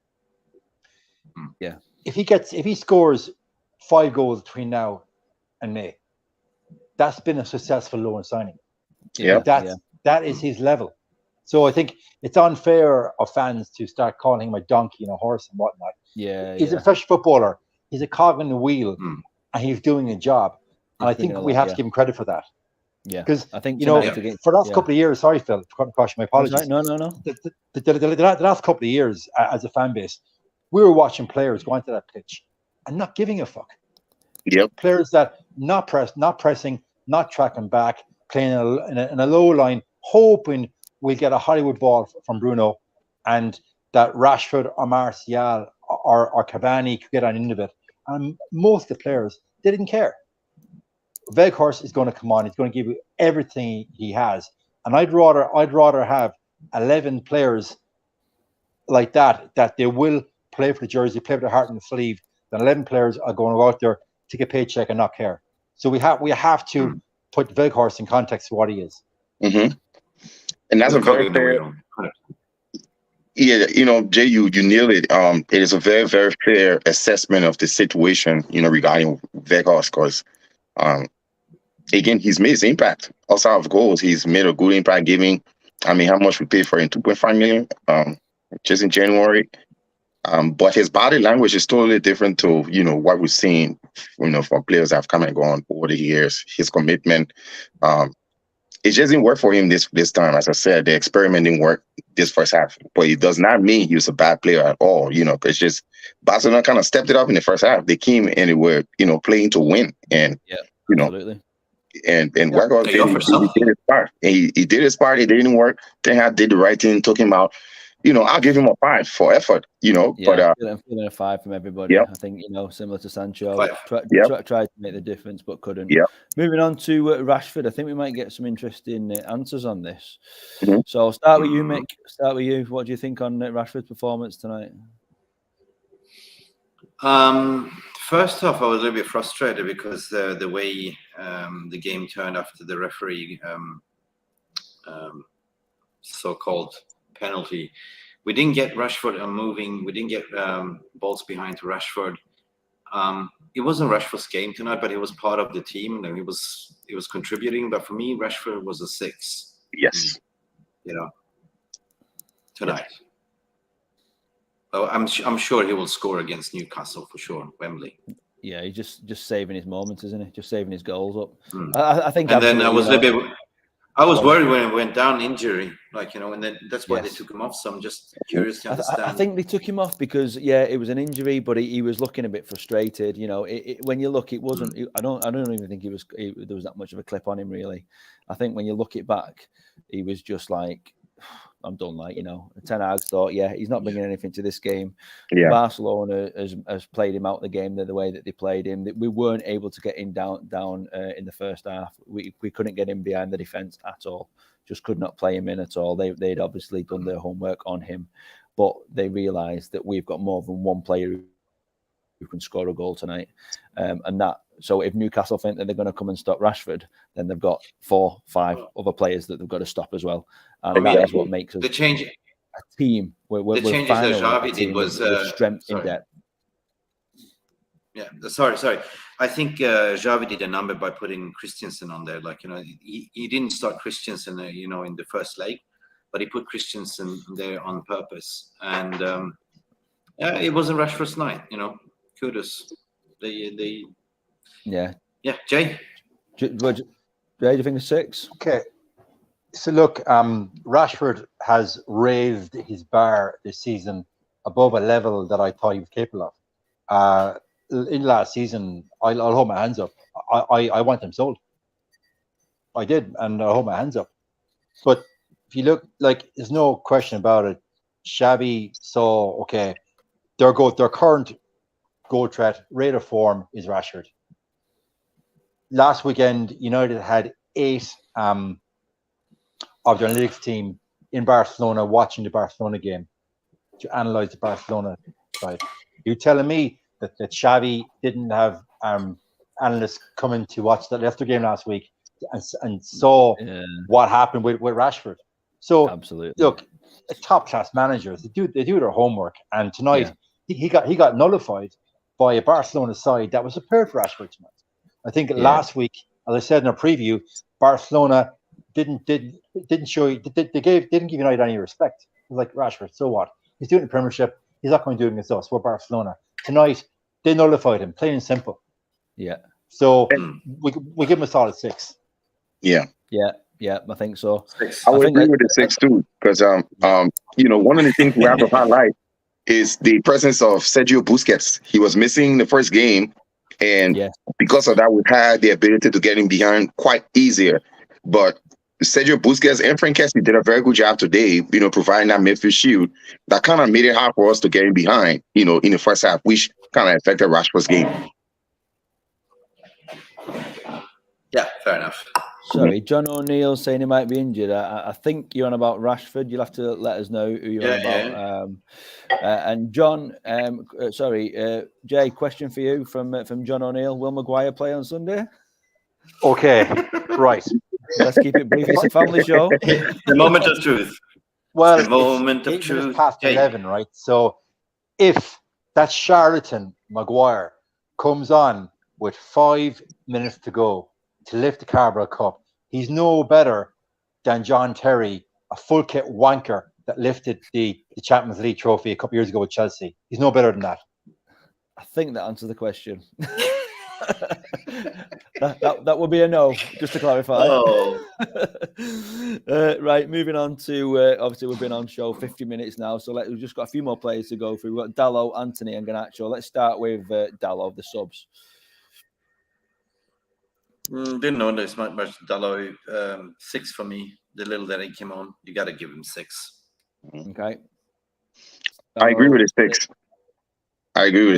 Yeah. If he scores 5 goals between now and May, that's been a successful loan signing. Yeah. That is his level. So I think it's unfair of fans to start calling him a donkey and a horse and whatnot. Yeah, He's a professional footballer. He's a cog in the wheel, Hmm. and he's doing a job. And I think we have to give him credit for that. Yeah, Because I think you know, against, for the last couple of years, sorry, Phil, gosh, my apologies. Right. No. The last couple of years, as a fan base, we were watching players go onto that pitch and not giving a fuck. Yep. Players that not pressing, not tracking back, playing in a low line, hoping we'll get a Hollywood ball from Bruno, and that Rashford or Martial or Cavani could get on into it. And most of the players, they didn't care. Weghorst is going to come on. He's going to give you everything he has, and I'd rather have 11 players like that they will play for the jersey, play for the heart and the sleeve, than 11 players are going to go out there, take a paycheck and not care. So we have to put Weghorst in context of what he is. Mm-hmm. And that's a very fair. Yeah, you know, Jay, you nailed it. It is a very, very fair assessment of the situation, you know, regarding Weghorst, because again, he's made his impact. Outside of goals, he's made a good impact, giving, I mean, how much we paid for him? 2.5 million just in January. But his body language is totally different to, you know, what we've seen, you know, from players that have come and gone over the years. His commitment, it just didn't work for him this time. As I said, the experiment didn't work this first half. But it does not mean he was a bad player at all, you know, because just Barcelona kind of stepped it up in the first half. They came and they were, you know, playing to win. And, you know, absolutely. And Weghorst did his part. He did his part. It didn't work. Ten Hag did the right thing, took him out. You know, I'll give him a 5 for effort. You know, yeah, but I'm feeling a 5 from everybody. I think, you know, similar to Sancho, tried to make the difference but couldn't. Moving on to Rashford, I think we might get some interesting answers on this. Mm-hmm. So I'll start with you, Mick. Start with you. What do you think on Rashford's performance tonight? First off, I was a little bit frustrated because the way the game turned after the referee so-called penalty. We didn't get Rashford moving. We didn't get balls behind to Rashford. It wasn't Rashford's game tonight, but he was part of the team and he was contributing. But for me, Rashford was a 6. Yes. You know, tonight. Oh, I'm sure he will score against Newcastle for sure, Wembley. Yeah, he's just saving his moments, isn't he? Just saving his goals up. I think. And then I was a bit. I was worried when it went down injury, like, you know, and then that's why they took him off. So I'm just curious to understand. I think they took him off because it was an injury, but he was looking a bit frustrated. You know, when you look, it wasn't. I don't even think there was that much of a clip on him really. I think when you look it back, he was just like, I'm done. Like, you know, Ten Hag thought, he's not bringing anything to this game. Barcelona has played him out the game the way that they played him. We weren't able to get him down in the first half. We couldn't get him behind the defence at all. Just could not play him in at all. They'd obviously done their homework on him, but they realised that we've got more than one player who can score a goal tonight, and that. So if Newcastle think that they're going to come and stop Rashford, then they've got 4-5 other players that they've got to stop as well. And that is what makes us a team. We're changes finally that Xavi did was strength in depth. Yeah, sorry. I think Xavi did a number by putting Christensen on there. Like, you know, he didn't start Christensen, you know, in the first leg, but he put Christensen there on purpose. And it wasn't Rashford's night. You know, kudos. Jay. Jay, do you think it's 6? Okay. So look, Rashford has raised his bar this season above a level that I thought he was capable of. In last season, I'll hold my hands up. I want him sold. I did, and I'll hold my hands up. But if you look, like, there's no question about it. Xavi saw, okay, their current goal threat, rate of form is Rashford. Last weekend, United had 8 of their analytics team in Barcelona watching the Barcelona game to analyze the Barcelona side. You telling me that Xavi didn't have analysts coming to watch the Leicester game last week and saw what happened with Rashford? So absolutely, look, top class managers, they do their homework, and tonight he got nullified by a Barcelona side that was prepared for Rashford tonight. I think last week, as I said in our preview, Barcelona didn't show you. Didn't give United any respect. It was like Rashford. So what? He's doing the Premiership. He's not going to do it against us. We're Barcelona tonight. They nullified him, plain and simple. Yeah. So we give him a solid 6. Yeah, I think so. 6. I would agree with the 6 too, because one of the things we have to highlight is the presence of Sergio Busquets. He was missing the first game, and because of that, we had the ability to get him behind quite easier. But Sergio Busquets and Frank Kessie did a very good job today, providing that midfield shield that kind of made it hard for us to get him behind, in the first half, which kind of affected Rashford's game. Yeah, fair enough. Sorry, John O'Neill saying he might be injured. I think you're on about Rashford. You'll have to let us know who you're on about. And John, Jay, question for you from John O'Neill. Will Maguire play on Sunday? Okay, right. Let's keep it brief. It's a family show. The moment of truth. Well, the moment of it's 8 truth. minutes past 11, right? So if that charlatan Maguire comes on with 5 minutes to go to lift the Carabao Cup, he's no better than John Terry, a full kit wanker that lifted the Champions League trophy a couple of years ago with Chelsea. He's no better than that. I think that answers the question. that would be a no, just to clarify. Oh. Right, moving on to obviously we've been on show 50 minutes now, so we've just got a few more players to go through. We've got Dalot, Anthony, and Garnacho. Let's start with Dalot, the subs. Didn't notice much Dalot. 6 for me. The little that he came on, you got to give him 6. Okay. I agree with the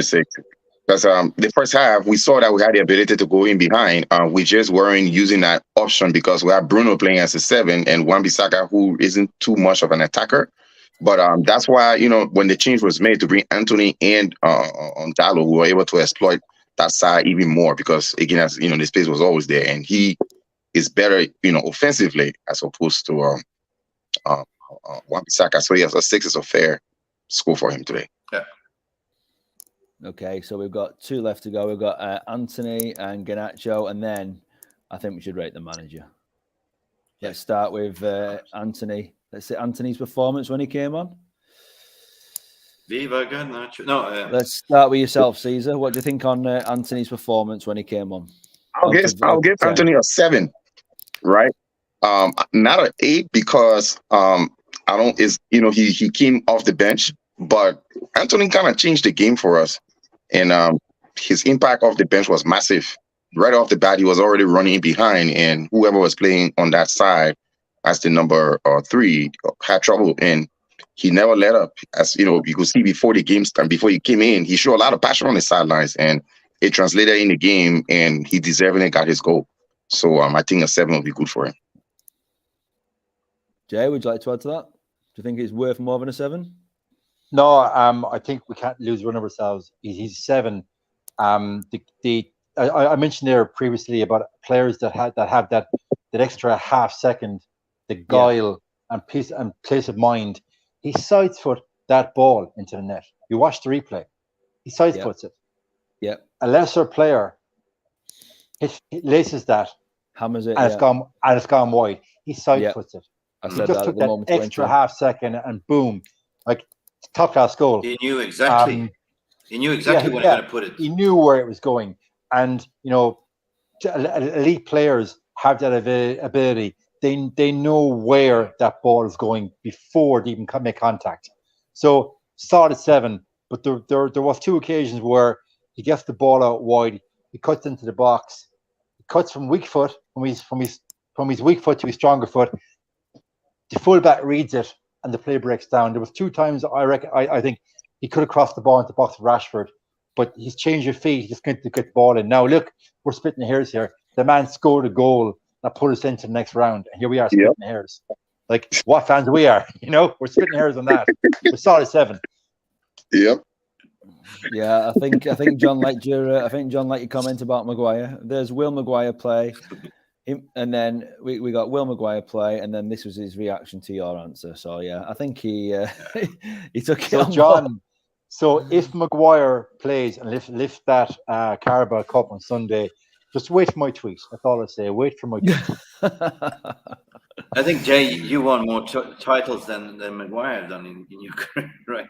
6. Because the first half, we saw that we had the ability to go in behind. We just weren't using that option because we had Bruno playing as a 7 and Wan-Bissaka, who isn't too much of an attacker. But that's why, when the change was made to bring Anthony and on Dalot, we were able to exploit that side even more because, again, as the space was always there. And he is better, offensively as opposed to Wan-Bissaka. So, yes, a 6 is a fair score for him today. Yeah. Okay, so we've got 2 left to go. We've got Anthony and Garnacho, and then I think we should rate the manager. Let's start with Anthony. Let's see Anthony's performance when he came on. Viva Garnacho. No. Let's start with yourself, Caesar. What do you think on Anthony's performance when he came on? I'll give Anthony a 7, right? Not an 8 because he came off the bench, but Anthony kind of changed the game for us. And his impact off the bench was massive. Right off the bat, he was already running behind, and whoever was playing on that side as the number 3 had trouble. And he never let up. As you could see before the game started, before he came in, he showed a lot of passion on the sidelines, and it translated in the game, and he deservedly got his goal. So I think a 7 would be good for him. Jay, would you like to add to that? Do you think it's worth more than a 7? No, I think we can't lose one of ourselves. He's 7. I mentioned there previously about players that have that extra half second, the guile and place of mind. He sidesfoot that ball into the net. You watch the replay. He sidefoots it. Yeah. A lesser player laces that, hammers it, and it's gone wide. He sidefoots it. I He said just that took at the that moment. extra half second and boom, like top class goal. He knew exactly. He knew exactly where he was going to put it. He knew where it was going, and elite players have that ability. They know where that ball is going before they even make contact. So solid 7, but there was 2 occasions where he gets the ball out wide. He cuts into the box. He cuts from weak foot from his weak foot to his stronger foot. The fullback reads it, and the play breaks down. There was 2 times I think he could have crossed the ball into the box of Rashford, but he's changed his feet. He just couldn't get the ball in. Now look, we're splitting hairs here. The man scored a goal that put us into the next round, and here we are splitting hairs. Like what fans we are, we're splitting hairs on that. We're solid 7. Yep. Yeah, I think John liked your comment about Maguire. There's Will Maguire play. And then we got Will Maguire play, and then this was his reaction to your answer. So yeah, I think he took it. So John, so if Maguire plays and lift that Carabao Cup on Sunday, Just wait for my tweet. That's all I say. Wait for my tweet. I think, Jay, you won more titles than Maguire done in your career, right?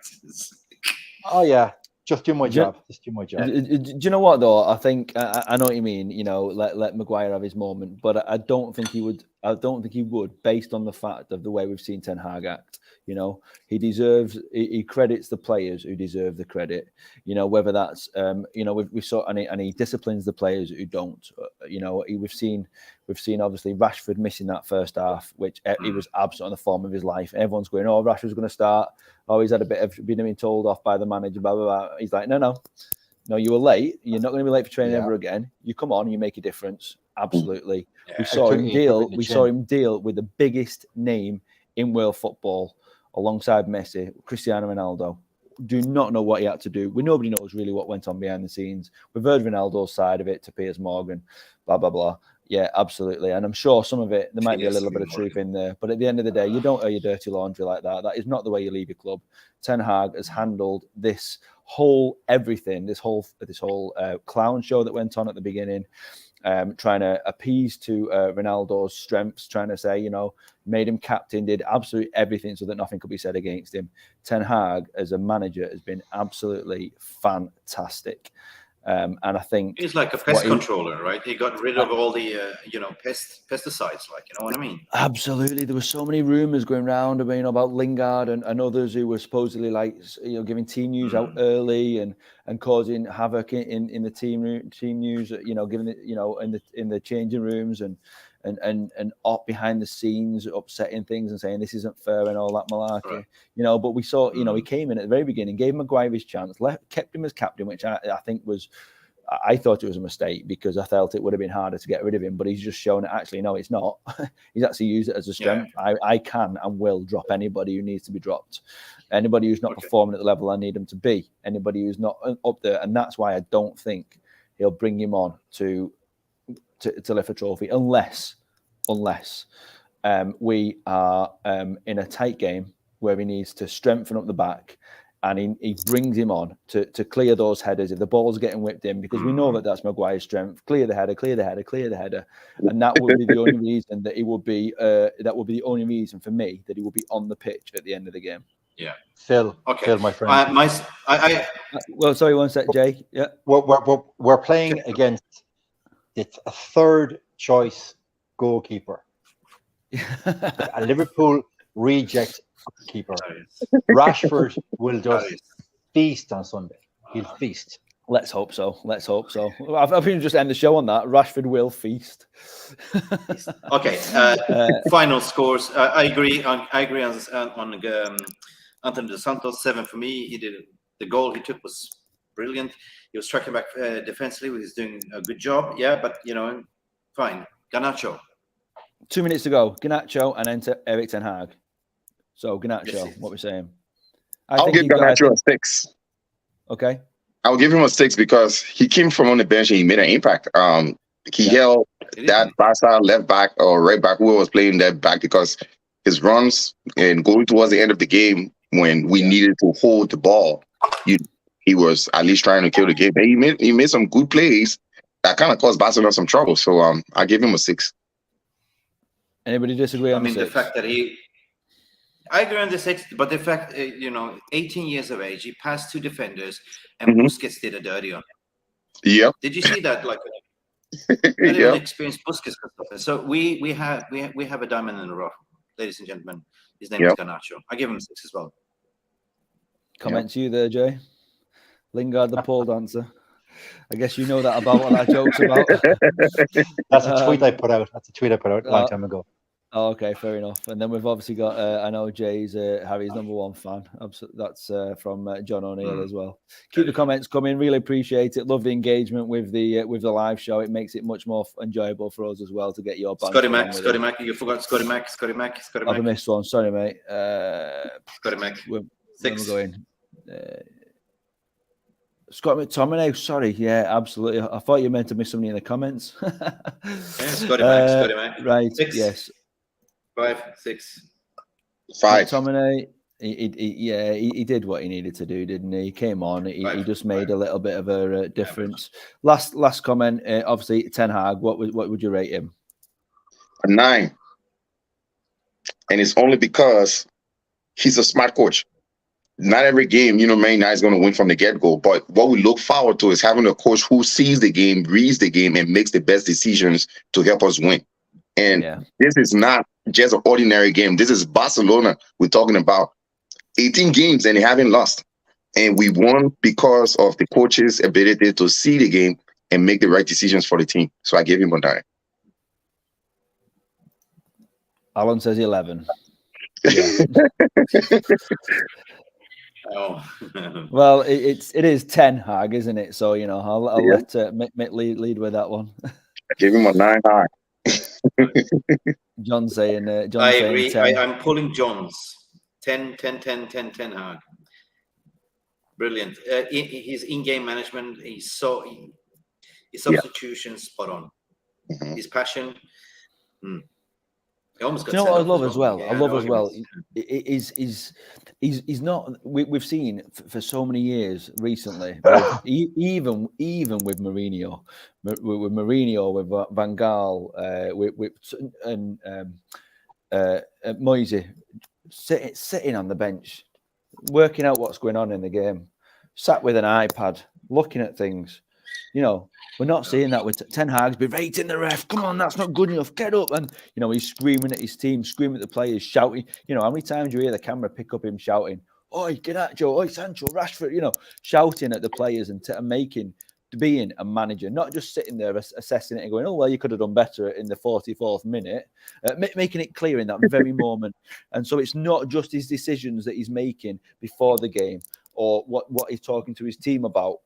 Oh yeah, just do my job. Just do my job. Do you know what though? I think I know what you mean. You know, let Maguire have his moment, but I don't think he would. I don't think he would, based on the fact of the way we've seen Ten Hag act. You know, he deserves. He credits the players who deserve the credit. You know, whether that's you know, we saw and he disciplines the players who don't. You know, we've seen obviously Rashford missing that first half, which he was absolutely on the form of his life. Everyone's going, oh, Rashford's going to start. Oh, he's had a bit of being told off by the manager. Blah blah blah. He's like, no, you were late. You're not going to be late for training ever again. You come on, you make a difference. Absolutely. Yeah. We saw him deal with the biggest name in world football alongside Messi, Cristiano Ronaldo. Do not know what he had to do. Nobody knows really what went on behind the scenes. We've heard Ronaldo's side of it to Piers Morgan, blah, blah, blah. Yeah, absolutely. And I'm sure some of it, there might be a little bit of truth in there. But at the end of the day, you don't air your dirty laundry like that. That is not the way you leave your club. Ten Hag has handled this whole everything, this whole clown show that went on at the beginning, trying to appease to Ronaldo's strengths, trying to say, you know, made him captain, did absolutely everything so that nothing could be said against him. Ten Hag, as a manager, has been absolutely fantastic. And I think he's like a pest controller, right? He got rid of all the, pesticides, like, you know what I mean? Absolutely. There were so many rumors going around about Lingard and others who were supposedly giving team news out early and causing havoc in the team news, giving it, in the changing rooms and up behind the scenes, upsetting things and saying this isn't fair and all that malarkey, right. But we saw, he came in at the very beginning, gave Maguire his chance, kept him as captain, which I think I thought it was a mistake because I felt it would have been harder to get rid of him, but he's just shown that actually, no, it's not. He's actually used it as a strength. Yeah. I can and will drop anybody who needs to be dropped. Anybody who's not performing at the level I need them to be. Anybody who's not up there. And that's why I don't think he'll bring him on to lift a trophy unless we are in a tight game where he needs to strengthen up the back and he brings him on to clear those headers if the ball's getting whipped in, because we know that's Maguire's strength. Clear the header, and that would be the only reason that he would be that would be the only reason for me that he will be on the pitch at the end of the game. Yeah, Phil, my friend. Well, sorry, one sec, Jay. Yeah, we're playing against it's a third choice goalkeeper. A Liverpool reject keeper. Rashford will just feast on Sunday. He'll feast. Let's hope so. I think just end the show on that. Rashford will feast. Okay. Final scores. I agree on Anthony Dos Santos. 7 for me. He did the goal he took was brilliant. He was tracking back defensively. He's doing a good job. Yeah, but fine. Garnacho. 2 minutes to go. Garnacho and enter Erik Ten Hag. So Garnacho, what we're saying. I'll give Garnacho a 6. Okay. I'll give him a 6 because he came from on the bench and he made an impact. He held that Barca left back or right back, whoever was playing that back, because his runs and going towards the end of the game when we needed to hold the ball, he was at least trying to kill the game. And he made some good plays that kind of caused Barcelona some trouble. So I give him a 6. Anybody disagree on the fact that I agree on the 6, but the fact, 18 years of age, he passed 2 defenders, and Busquets did a dirty on him. Yeah. Did you see that? Like, an experienced Busquets. So we have a diamond in the rough, ladies and gentlemen. His name is Garnacho. I give him a 6 as well. Comment to you there, Jay. Lingard, the pole dancer. I guess you know that about what that joke's about. That's a tweet I put out. A long time ago. Oh, okay, fair enough. And then we've obviously got, I know Jay's Harry's #1 fan. That's from John O'Neill as well. Keep the comments coming. Really appreciate it. Love the engagement with the live show. It makes it much more enjoyable for us as well to get your Scotty Mac. You forgot Scotty Mac. I've missed one. Sorry, mate. Scotty Mac. 6. Where am I going? Scott McTominay, sorry. Yeah, absolutely. I thought you meant to miss somebody in the comments. Scotty Mac. Right, 6. Yes. 5, 6. 5. McTominay, He did what he needed to do, didn't he? He came on. He just made a little bit of a difference. Yeah. Last comment. Obviously, Ten Hag. What would you rate him? A 9. And it's only because he's a smart coach. Not every game, Man United is going to win from the get-go. But what we look forward to is having a coach who sees the game, reads the game, and makes the best decisions to help us win. And this is not just an ordinary game. This is Barcelona we're talking about. 18 games and they haven't lost. And we won because of the coach's ability to see the game and make the right decisions for the team. So I gave him a 9. Alan says 11. Yeah. Oh. Well, it is Ten Hag, isn't it? So I'll let Mick lead with that one. I gave him a 9 high. John saying, I agree. 10. I'm pulling John's 10 Hag. Brilliant. His in-game management, his substitutions spot on. Mm-hmm. His passion. He almost got Do you know what I sent love off as well? Yeah, I love as well. He's not. We've seen for so many years recently, even with Mourinho, with Van Gaal, with Moise, sitting on the bench, working out what's going on in the game, sat with an iPad, looking at things. We're not seeing that with Ten Hag's berating the ref. Come on, that's not good enough. Get up. And, he's screaming at his team, screaming at the players, shouting. How many times do you hear the camera pick up him shouting, "Oi, Ganacho, oi, Sancho, Rashford," shouting at the players and being a manager, not just sitting there assessing it and going, "Oh, well, you could have done better in the 44th minute," making it clear in that very moment. And so it's not just his decisions that he's making before the game or what he's talking to his team about,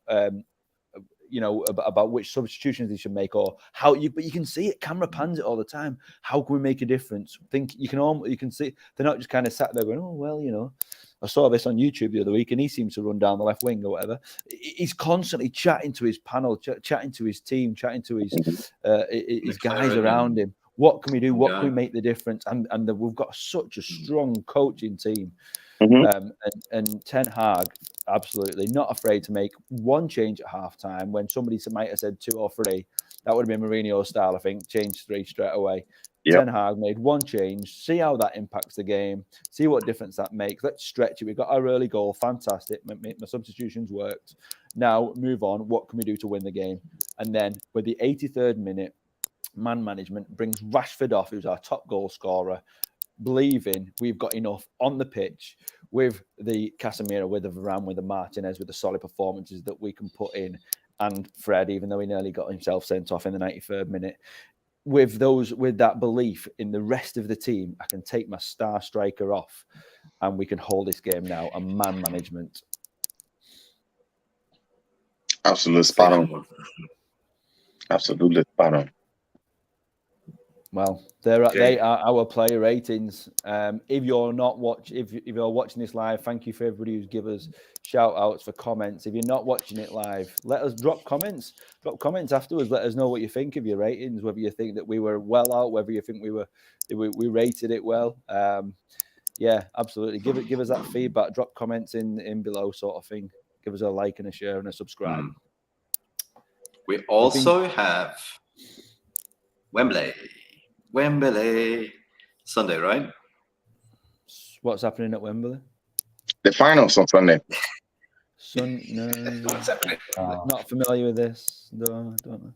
about which substitutions they should make or how but you can see it. Camera pans it all the time. How can we make a difference? You can see they're not just kind of sat there going, "Oh, well, I saw this on YouTube the other week and he seems to run down the left wing or whatever." He's constantly chatting to his panel, chatting to his team, chatting to his guys around him. What can we do? What can we make the difference? And we've got such a strong coaching team. And Ten Hag, absolutely not afraid to make one change at halftime when somebody might have said 2 or 3. That would have been Mourinho's style, I think. Change 3 straight away. Yep. Ten Hag made one change, see how that impacts the game, see what difference that makes. Let's stretch it. We got our early goal, fantastic. My substitutions worked. Now move on. What can we do to win the game? And then with the 83rd minute, man management brings Rashford off, who's our top goal scorer, believing we've got enough on the pitch with the Casemiro, with the Varane, with the Martinez, with the solid performances that we can put in, and Fred, even though he nearly got himself sent off in the 93rd minute, with that belief in the rest of the team, I can take my star striker off and we can hold this game now. And man management. Absolutely spot on. Absolutely spot on. Well, they are our player ratings. If you're watching this live, thank you for everybody who's given us shout outs for comments. If you're not watching it live, let us drop comments. Drop comments afterwards. Let us know what you think of your ratings. Whether you think that we were well out, whether you think we rated it well. Yeah, absolutely. Give us that feedback. Drop comments in below, sort of thing. Give us a like and a share and a subscribe. We also have Wembley Sunday, right? What's happening at Wembley? The finals on Sunday. No. What's happening? Not familiar with this. No, I don't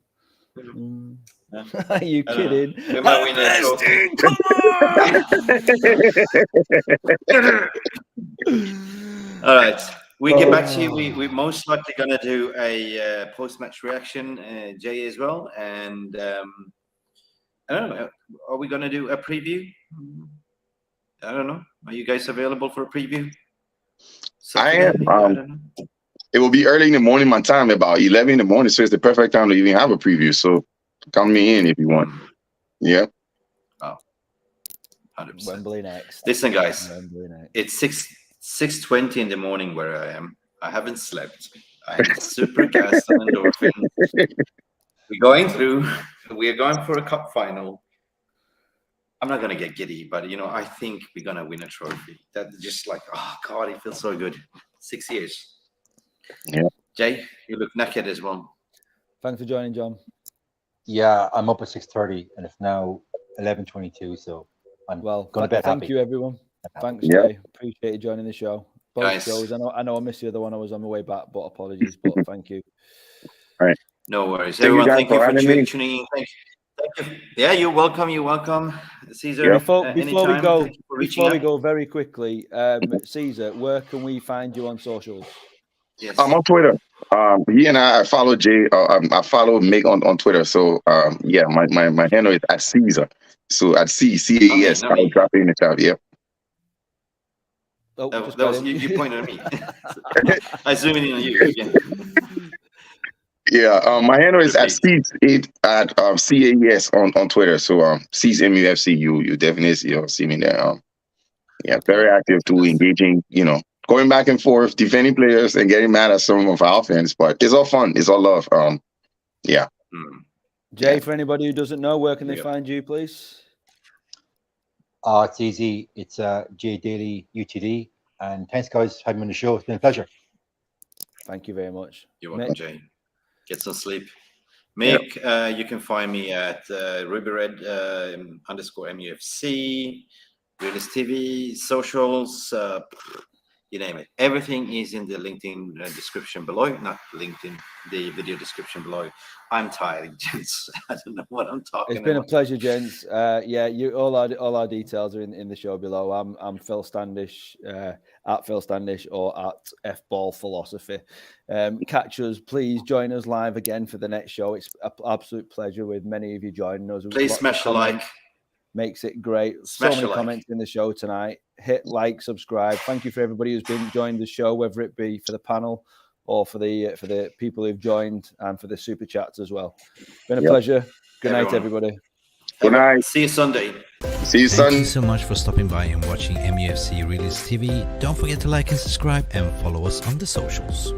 know. Are you kidding? We might win a trophy. All right. We get back to you. We're most likely going to do a post-match reaction, Jay as well. And I don't know. Are we going to do a preview? I don't know. Are you guys available for a preview? I am. It will be early in the morning, my time, about 11 in the morning. So it's the perfect time to even have a preview. So count me in if you want. Yeah. Oh, 100%. Wembley next. Listen, guys. Wembley next. It's 6:20 in the morning where I am. I haven't slept. I'm super gassed on endorphin. We're going through. We are going for a cup final. I'm not gonna get giddy, but I think we're gonna win a trophy. That just like, oh God, it feels so good. 6 years. Yeah. Jay, you look knackered as well. Thanks for joining, John. Yeah, I'm up at 6:30, and it's now 11:22. So I'm going to bed thank happy. you, everyone. Thanks, Yeah. Jay. Appreciate you joining the show. Both Guys. shows. I know I missed the other one. I was on my way back, but apologies. But thank you. All right. No worries. Thank you Everyone, guys thank you for for having me. tuning in. Thank you. Yeah, you're welcome. You're welcome, Caesar. Yeah. Before we anytime. go, Thank you for reaching out. very quickly, Caesar, where can we find you on socials? Yes. I'm on Twitter. He and I follow Jay. I follow Mick on Twitter. So yeah, my handle is at Caesar. So at CAES. I'll drop it in the chat. Yeah. Oh, that was you pointed at me. I zoom in on you again. Yeah, my handle is at CAES on Twitter. So C's MUFC. You definitely see me there. Yeah, very active too, engaging. Going back and forth, defending players and getting mad at some of our fans. But it's all fun. It's all love. Yeah. Jay, for anybody who doesn't know, where can they find you, please? It's easy. It's Jay Daly UTD. And thanks, guys, for having me on the show. It's been a pleasure. Thank you very much. You're welcome, Jay. Get some sleep. Mick, you can find me at RubyRed _MUFC, Realist TV, socials, you name it. Everything is in the LinkedIn description below. Not LinkedIn, the video description below. I'm tired, gents. I don't know what I'm talking about. It's been a pleasure, gents. Yeah, all our details are in the show below. I'm Phil Standish, at Phil Standish or at FBall Philosophy. Catch us, please join us live again for the next show. It's an absolute pleasure with many of you joining us. Please smash the like. Makes it great. Smash so many comments in the show tonight. Hit like, subscribe. Thank you for everybody who's been joined the show, whether it be for the panel or for the people who've joined and for the super chats as well. Been a pleasure. Good night, everybody. Good night. See you Sunday. See you Sunday. Thank you so much for stopping by and watching MUFC Realist TV. Don't forget to like and subscribe and follow us on the socials.